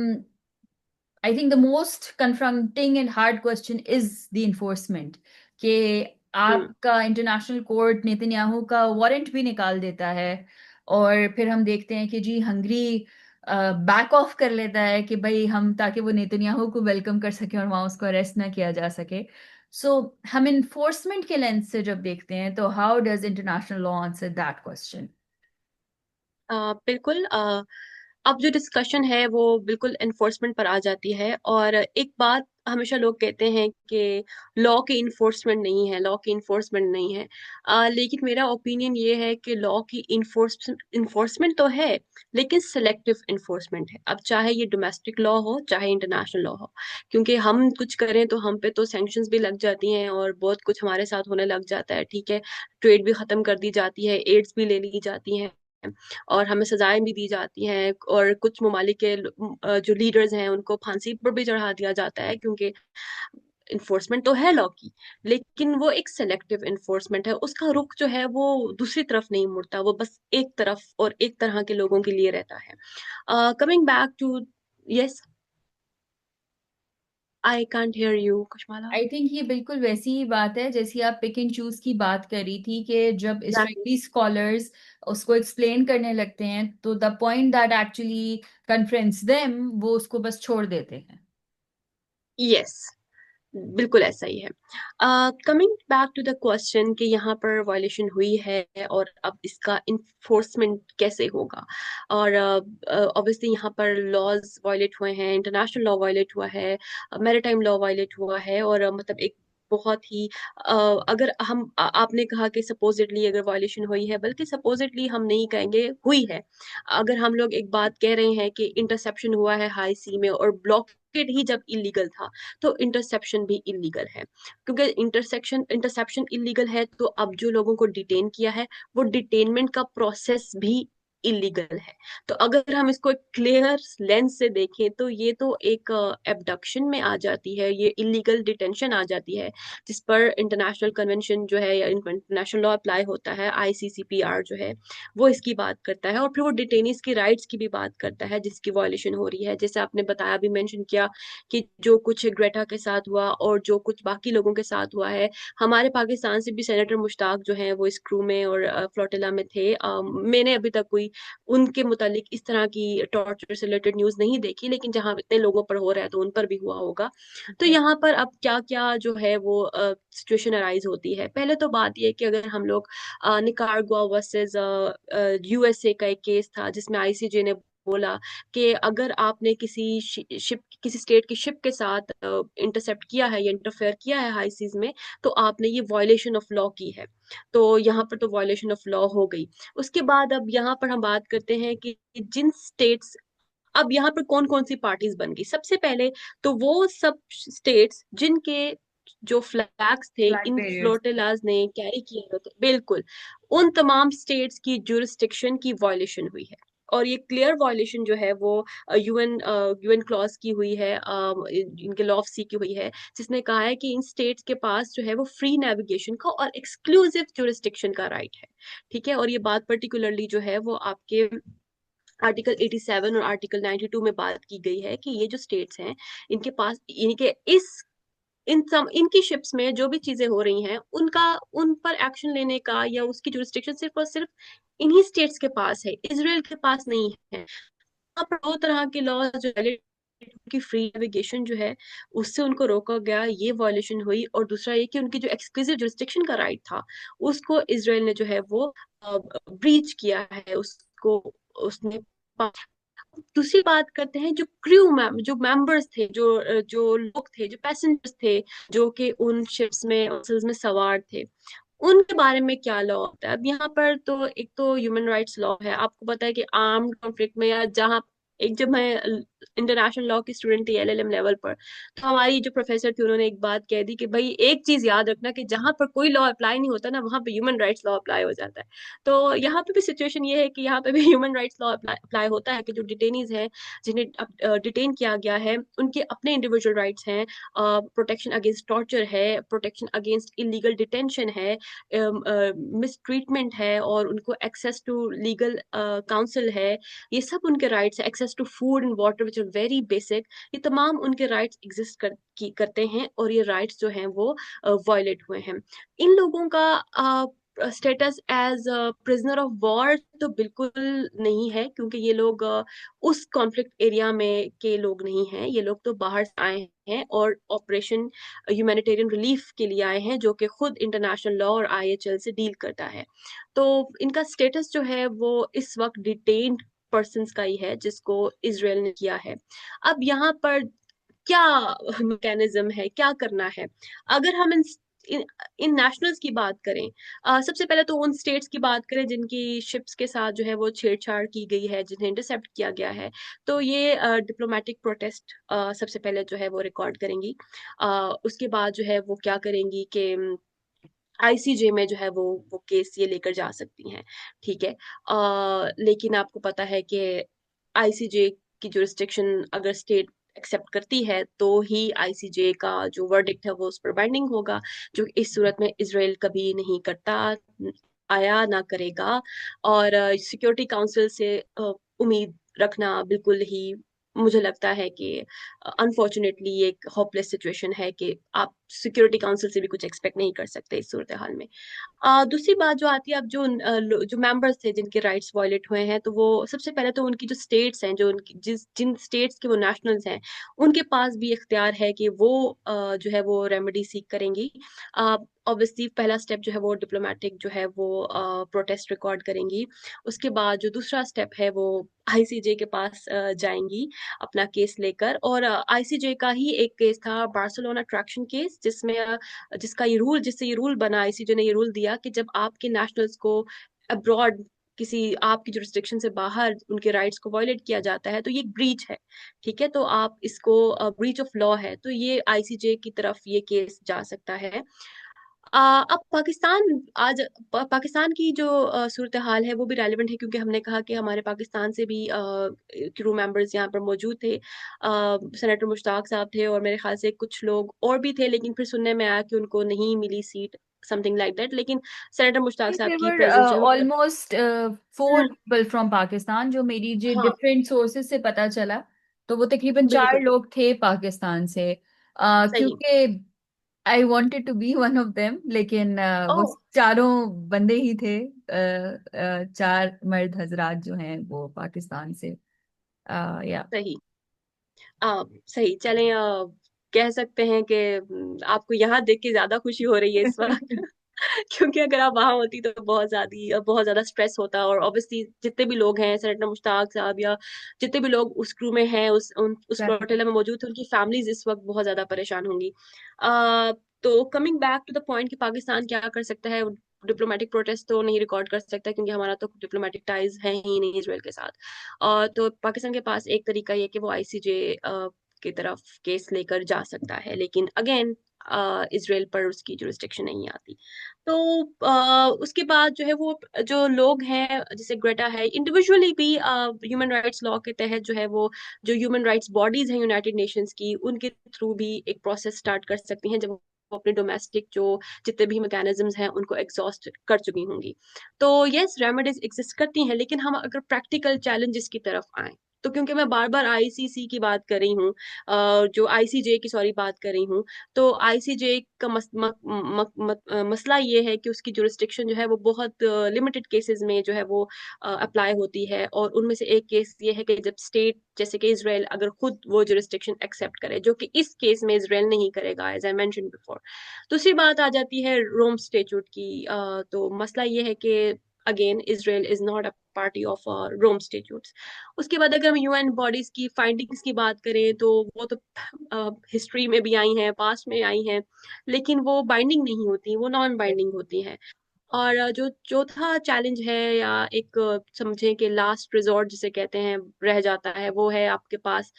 I think the most confronting and hard question is the enforcement, कि हम्म। आपका इंटरनेशनल कोर्ट नेतन्याहू का वारंट भी निकाल देता है और फिर हम देखते हैं कि जी हंगरी बैक ऑफ कर लेता है कि भाई हम, ताकि वो नेतन्याहू को वेलकम कर सके और वहां उसको अरेस्ट ना किया जा सके। सो हम इन्फोर्समेंट के लेंस से जब देखते हैं तो how does international law answer that question? बिल्कुल। अब जो डिस्कशन है वो बिल्कुल एनफोर्समेंट पर आ जाती है। और एक बात हमेशा लोग कहते हैं कि लॉ की इन्फोर्समेंट नहीं है, लॉ की इन्फोर्समेंट नहीं है। लेकिन मेरा ओपिनियन ये है कि लॉ की इन्फोर्समेंट तो है, लेकिन सेलेक्टिव इन्फोर्समेंट है। अब चाहे ये डोमेस्टिक लॉ हो चाहे इंटरनेशनल लॉ हो, क्योंकि हम कुछ करें तो हम पे तो सैंक्शंस भी लग जाती हैं और बहुत कुछ हमारे साथ होने लग जाता है। ठीक है, ट्रेड भी खत्म कर दी जाती है, एड्स भी ले ली जाती हैं, और हमें सजाएं भी दी जाती हैं, और कुछ ममालिक के जो लीडर्स हैं उनको फांसी पर भी चढ़ा दिया जाता है, क्योंकि इन्फोर्समेंट तो है लॉ की, लेकिन वो एक सेलेक्टिव इन्फोर्समेंट है। उसका रुख जो है वो दूसरी तरफ नहीं मुड़ता, वो बस एक तरफ और एक तरह के लोगों के लिए रहता है। Coming back to, yes, I can't hear you Kushmala. I think ये बिल्कुल वैसी ही बात है जैसी आप पिक एंड चूज की बात कर रही थी, कि जब एग्जैक्टली। इसराइली स्कॉलर्स उसको एक्सप्लेन करने लगते हैं तो the point that actually conference them, वो उसको बस छोड़ देते हैं। यस, बिल्कुल ऐसा ही है। Coming back to the question कि यहाँ पर वायलेशन हुई है और अब इसका इन्फोर्समेंट कैसे होगा। और ऑब्वियसली यहाँ पर लॉज वायलेट हुए हैं, इंटरनेशनल लॉ वायलेट हुआ है, मैरिटाइम लॉ वायलेट हुआ है। और मतलब एक बहुत ही अगर आपने कहा कि सपोजिटली अगर वायलेशन हुई है, बल्कि सपोजिटली हम नहीं कहेंगे, हुई है। अगर हम लोग एक बात कह रहे हैं कि इंटरसेप्शन हुआ है हाई सी में, और ब्लॉकेड ही जब इलीगल था, तो इंटरसेप्शन भी इलीगल है। क्योंकि इंटरसेप्शन इलीगल है, तो अब जो लोगों को डिटेन किया है, वो डिटेनमेंट का प्रोसेस भी इलीगल है। तो अगर हम इसको एक क्लियर लेंस से देखें तो ये तो एक एबडक्शन में आ जाती है, ये इलीगल डिटेंशन आ जाती है, जिस पर इंटरनेशनल कन्वेंशन जो है या इंटरनेशनल लॉ अप्लाई होता है, आईसीसीपीआर जो है वो इसकी बात करता है। और फिर वो डिटेनीज की राइट्स की भी बात करता है जिसकी वायलेशन हो रही है। जैसे आपने बताया, भी मेंशन किया कि जो कुछ ग्रेटा के साथ हुआ और जो कुछ बाकी लोगों के साथ हुआ है, हमारे पाकिस्तान से भी सेनेटर मुश्ताक जो हैं वो इस क्रू में और फ्लोटिला में थे। मैंने अभी तक कोई उनके मुतालिक इस तरह की टॉर्चर से रिलेटेड न्यूज नहीं देखी, लेकिन जहां इतने लोगों पर हो रहा है तो उन पर भी हुआ होगा। तो यहाँ पर अब क्या क्या जो है वो सिचुएशन अराइज होती है। पहले तो बात यह कि अगर हम लोग निकारागुआ वर्सेस यूएसए का एक केस था जिसमें आईसीजे ने बोला कि अगर आपने किसी स्टेट की शिप के साथ इंटरसेप्ट किया है या इंटरफेयर किया है हाई सीज में, तो आपने ये वायलेशन ऑफ लॉ की है। तो यहाँ पर तो वायलेशन ऑफ लॉ हो गई। उसके बाद अब यहाँ पर हम बात करते हैं कि जिन स्टेट्स, अब यहाँ पर कौन कौन सी पार्टीज बन गई। सबसे पहले तो वो सब स्टेट्स जिनके जो फ्लैग्स थे फ्लैग इन बेयर्स। फ्लोटिलाज ने कैरी किए हुए थे, बिल्कुल उन तमाम स्टेट्स की जुरिस्डिक्शन की वायलेशन हुई है। और ये क्लियर वायलेशन जो है वो यूएन क्लॉज की हुई है, इनके लॉ ऑफ सी की हुई है, जिसने कहा है कि इन स्टेट्स के पास जो है वो फ्री नेविगेशन का और एक्सक्लूसिव जुरिस्डिक्शन का राइट है। ठीक है, और ये बात पर्टिकुलरली जो है वो आपके आर्टिकल 87 और आर्टिकल 92 में बात की गई है कि ये जो स्टेट्स हैं, इनके पास इनके इनकी शिप्स में जो भी चीजें हो रही हैं उनका उन पर एक्शन लेने का या उसकी जुरिस्डिक्शन सिर्फ और सिर्फ इन्हीं स्टेट्स के पास है, इसराइल के पास नहीं है। यहाँ पर दो तरह के लॉ जो की फ्री नेविगेशन जो है उससे उनको रोका गया, ये वायलेशन हुई। और दूसरा ये कि उनकी जो एक्सक्लूसिव जुरिस्डिक्शन का राइट था उसको इसराइल ने जो है वो ब्रीच किया है, उसको उसने। दूसरी बात करते हैं जो क्रू मैम जो मेंबर्स थे, जो लोग थे, जो पैसेंजर्स थे, जो कि उन शिप्स में vessels में सवार थे, उनके बारे में क्या लॉ होता है। अब यहाँ पर तो एक तो ह्यूमन राइट्स लॉ है, आपको पता है कि आर्म्ड कॉन्फ्लिक्ट में या जहाँ एक जब मैं इंटरनेशनल लॉ की स्टूडेंट थी एलएलएम लेवल पर, तो हमारी जो प्रोफेसर थी उन्होंने एक बात कह दी कि भाई एक चीज याद रखना कि जहां पर कोई लॉ अप्लाई नहीं होता ना वहां पे ह्यूमन राइट्स लॉ अप्लाई हो जाता है। तो यहाँ पे भी सिचुएशन ये है कि यहाँ पे भी ह्यूमन राइट्स लॉ अप्लाई होता है कि जो डिटेनीज हैं, जिन्हें डिटेन किया गया है, उनके अपने इंडिविजुअल राइट्स हैं, प्रोटेक्शन अगेंस्ट टॉर्चर है, प्रोटेक्शन अगेंस्ट इलीगल डिटेंशन है, मिसट्रीटमेंट है, और उनको एक्सेस टू लीगल काउंसिल है। ये सब उनके राइट्स है, access to food and water which are very basic. ये तमाम उनके राइट्स एग्जिस्ट करते हैं, और ये राइट्स जो हैं वो वायलेट हुए हैं। इन लोगों का status as prisoner of war तो बिल्कुल नहीं है, क्योंकि ये लोग उस कॉन्फ्लिक्ट एरिया में के लोग नहीं हैं, ये लोग तो बाहर से आए हैं और ऑपरेशन ह्यूमैनिटेरियन रिलीफ के लिए आए हैं, जो कि खुद इंटरनेशनल लॉ और आईएचएल से डील करता है। तो इनका स्टेटस जो है वो इस वक्त डिटेन्ड पर्सन्स का ही है, जिसको इसराइल ने किया है। अब यहाँ पर क्या मैकेनिज्म है, क्या करना है? अगर हम इन इन नेशनल्स की बात करें, सबसे पहले तो उन स्टेट्स की बात करें जिनकी शिप्स के साथ जो है वो छेड़छाड़ की गई है, जिन्हें इंटरसेप्ट किया गया है, तो ये डिप्लोमेटिक प्रोटेस्ट सबसे पहले जो है वो रिकॉर्ड करेंगी। उसके बाद जो है वो क्या करेंगी कि आईसीजे में जो है वो केस ये लेकर जा सकती हैं। ठीक है, लेकिन आपको पता है कि आईसीजे की जुरिस्डिक्शन अगर स्टेट एक्सेप्ट करती है तो ही आईसीजे का जो वर्डिक्ट है वो उस पर बाइंडिंग होगा, जो इस सूरत में इसराइल कभी नहीं करता आया, ना करेगा। और सिक्योरिटी काउंसिल से उम्मीद रखना बिल्कुल ही, मुझे लगता है कि अनफॉर्चुनेटली ये एक होपलेस सिचुएशन है कि आप सिक्योरिटी काउंसिल से भी कुछ एक्सपेक्ट नहीं कर सकते इस सूरत हाल में। दूसरी बात जो आती है, अब जो मेंबर्स थे जिनके राइट्स वायलेट हुए हैं, तो वो सबसे पहले तो उनकी जो स्टेट्स हैं, जो उनकी जिन स्टेट्स के वो नेशनल्स हैं, उनके पास भी इख्तियार है कि वो जो है वो रेमेडी सीख करेंगी। ऑब्वियसली पहला स्टेप जो है वो डिप्लोमेटिक जो है वो प्रोटेस्ट रिकॉर्ड करेंगी। उसके बाद जो दूसरा स्टेप है वो आईसीजे के पास जाएंगी अपना केस लेकर। और आईसीजे का ही एक केस था, बार्सिलोना ट्रैक्शन केस, जिससे ये रूल बना, आईसीजे ने ये रूल दिया कि जब आपके नेशनल्स को अब्रॉड किसी आपकी जुरिस्डिक्शन से बाहर उनके राइट्स को वायलेट किया जाता है तो ये ब्रीच है। ठीक है, तो आप इसको ब्रीच ऑफ लॉ है, तो ये आईसीजे की तरफ ये केस जा सकता है। अब पाकिस्तान की जो सूरत हाल है वो भी रेलिवेंट है, क्योंकि हमने कहा कि हमारे पाकिस्तान से भी क्रू मेंबर्स यहाँ पर मौजूद थे। सेनेटर मुश्ताक साहब थे और मेरे ख्याल से कुछ लोग और भी थे, लेकिन फिर सुनने में आया कि उनको नहीं मिली सीट, समथिंग लाइक दैट। लेकिन सेनेटर मुश्ताक साहब There की were प्रेजेंस जो है वो almost four hmm, people from Pakistan जो मेरी जो हाँ, डिफरेंट सोर्सेस से पता चला, तो वो तकरीबन चार बिल्कुल लोग थे पाकिस्तान से। सही। क्योंकि आई wanted to be one of them, लेकिन वो ओह, चारों बंदे ही थे। चार मर्द हजरात जो हैं वो पाकिस्तान से। या सही। सही चलें, कह सकते हैं कि आपको यहाँ देख के ज्यादा खुशी हो रही है इस वक्त क्योंकि अगर आप वहां होती तो बहुत ज्यादा स्ट्रेस होता। और ऑब्वियसली जितने भी लोग हैं, सेनेटर मुश्ताक साहब या जितने भी लोग उस क्रू में हैं, उस फ्लोटिला में मौजूद थे, उनकी फैमिलीज इस वक्त बहुत ज्यादा परेशान होंगी। आ, तो coming back to the point कि पाकिस्तान क्या कर सकता है, डिप्लोमेटिक प्रोटेस्ट तो नहीं रिकॉर्ड कर सकता क्योंकि हमारा तो डिप्लोमेटिक टाइज है ही नहीं इसराइल के साथ। तो पाकिस्तान के पास एक तरीका ये कि वो आईसीजे की तरफ केस लेकर जा सकता है, लेकिन अगेन इसराइल पर उसकी जुरिस्डिक्शन नहीं आती। तो उसके बाद जो है वो जो लोग हैं जैसे ग्रेटा है, इंडिविजुअली भी ह्यूमन राइट्स लॉ के तहत जो है वो जो ह्यूमन राइट्स बॉडीज हैं यूनाइटेड नेशंस की, उनके थ्रू भी एक प्रोसेस स्टार्ट कर सकती हैं जब वो अपने डोमेस्टिक जो जितने भी मैकेनिज्म्स हैं उनको एग्जॉस्ट कर चुकी होंगी। तो यस, रेमेडीज एग्जिस्ट करती हैं, लेकिन हम अगर प्रैक्टिकल चैलेंजेस की तरफ आए, तो क्योंकि मैं बार बार आईसीसी की बात कर रही हूँ, जो आईसीजे की सॉरी बात कर रही हूँ, तो आईसीजे का मसला ये है कि उसकी जुरिस्डिक्शन जो है वो बहुत लिमिटेड केसेस में जो है वो अप्लाई होती है, और उनमें से एक केस ये है कि जब स्टेट जैसे कि इसराइल अगर खुद वो जुरिस्डिक्शन एक्सेप्ट करे, जो कि इस केस में इसराइल नहीं करेगा, एज आई मेंशन बिफोर। दूसरी बात आ जाती है रोम स्टेट्यूट की। तो मसला ये है कि again Israel is not a party of Rome statutes. उसके बाद अगर हम यूएन बॉडीज की फाइंडिंग्स की बात करें, तो वो तो हिस्ट्री में भी आई हैं, पास्ट में आई हैं, लेकिन वो बाइंडिंग नहीं होती, वो नॉन बाइंडिंग होती हैं। और जो चौथा चैलेंज है, या एक समझें कि लास्ट रिजॉर्ट जिसे कहते हैं रह जाता है, वो है आपके पास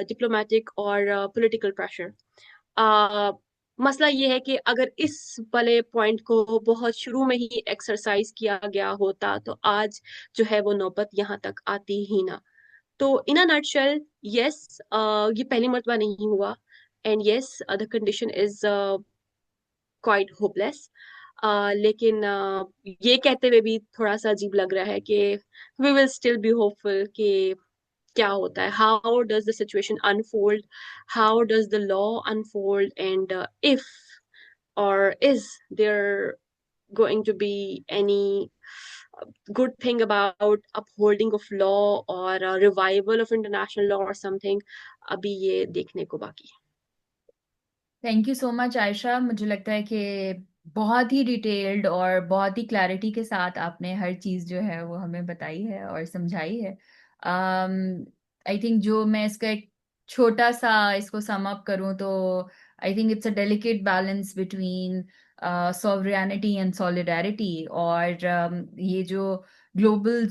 डिप्लोमेटिक और पॉलिटिकल प्रेशर। मसला ये है कि अगर इस वाले पॉइंट को बहुत शुरू में ही एक्सरसाइज किया गया होता, तो आज जो है वो नौबत यहाँ तक आती ही ना। तो इन अ नटशेल, यस, ये पहली मर्तबा नहीं हुआ, and yes the condition is quite hopeless. लेकिन ये कहते हुए भी थोड़ा सा अजीब लग रहा है कि we will still be hopeful कि क्या होता है, how does the situation unfold, how does the law unfold, and if or is there going to be any good thing about upholding of law or a revival of international law or something, अभी ये देखने को बाकी है। Thank you so much Ayesha. मुझे लगता है कि बहुत ही डिटेल्ड और बहुत ही क्लैरिटी के साथ आपने हर चीज़ जो है वो हमें बताई है और समझाई है। आई थिंक जो मैं इसका एक छोटा सा इसको सम अप करूं तो I think it's a delicate balance between sovereignty and solidarity. और ये जो ग्लोबल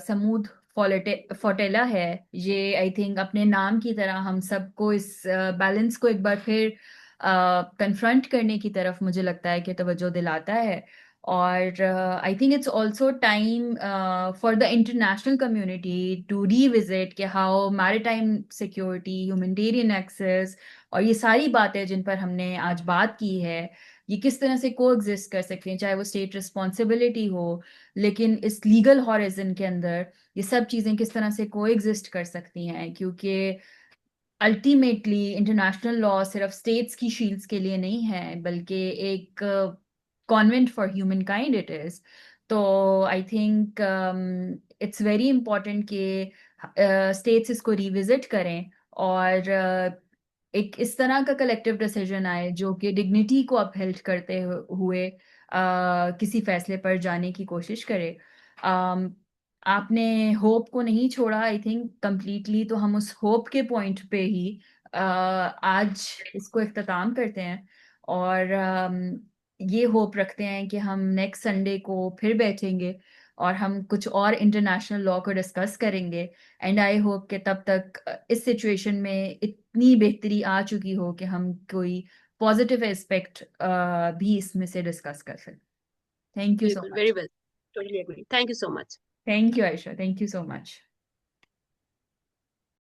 समूथ फोटेला है, ये आई थिंक अपने नाम की तरह हम सबको इस बैलेंस को एक बार फिर कन्फ्रंट करने की तरफ मुझे लगता है कि तवज्जो दिलाता है। और I think it's also time for the international community to revisit कि how maritime security, humanitarian access और ये सारी बातें जिन पर हमने आज बात की है, ये किस तरह से को एग्जिस्ट कर सकते हैं, चाहे वो स्टेट रिस्पॉन्सिबिलिटी हो, लेकिन इस लीगल हॉरिजन के अंदर ये सब चीज़ें किस तरह से को एग्जिस्ट कर सकती हैं। क्योंकि अल्टीमेटली इंटरनेशनल लॉ सिर्फ स्टेट्स की शील्ड्स के लिए नहीं है, बल्कि एक covenant for humankind it is. तो I think it's very important कि स्टेट्स इसको रिविजिट करें और एक इस तरह का कलेक्टिव डिसीजन आए जो कि डिग्निटी को अपहेल्ड करते हुए किसी फैसले पर जाने की कोशिश करे। आपने होप को नहीं छोड़ा आई थिंक कंप्लीटली, तो हम उस होप के पॉइंट पे ही आज इसको इख्तिताम करते हैं। और ये होप रखते हैं कि हम नेक्स्ट संडे को फिर बैठेंगे और हम कुछ और इंटरनेशनल लॉ को डिस्कस करेंगे। एंड आई होप कि तब तक इस सिचुएशन में इतनी बेहतरी आ चुकी हो कि हम कोई पॉजिटिव एस्पेक्ट भी इसमें से डिस्कस कर सकें। थैंक यू सो बिल्कुल, very much. Well, totally agree, thank you so much. Thank you Ayesha, thank you so much.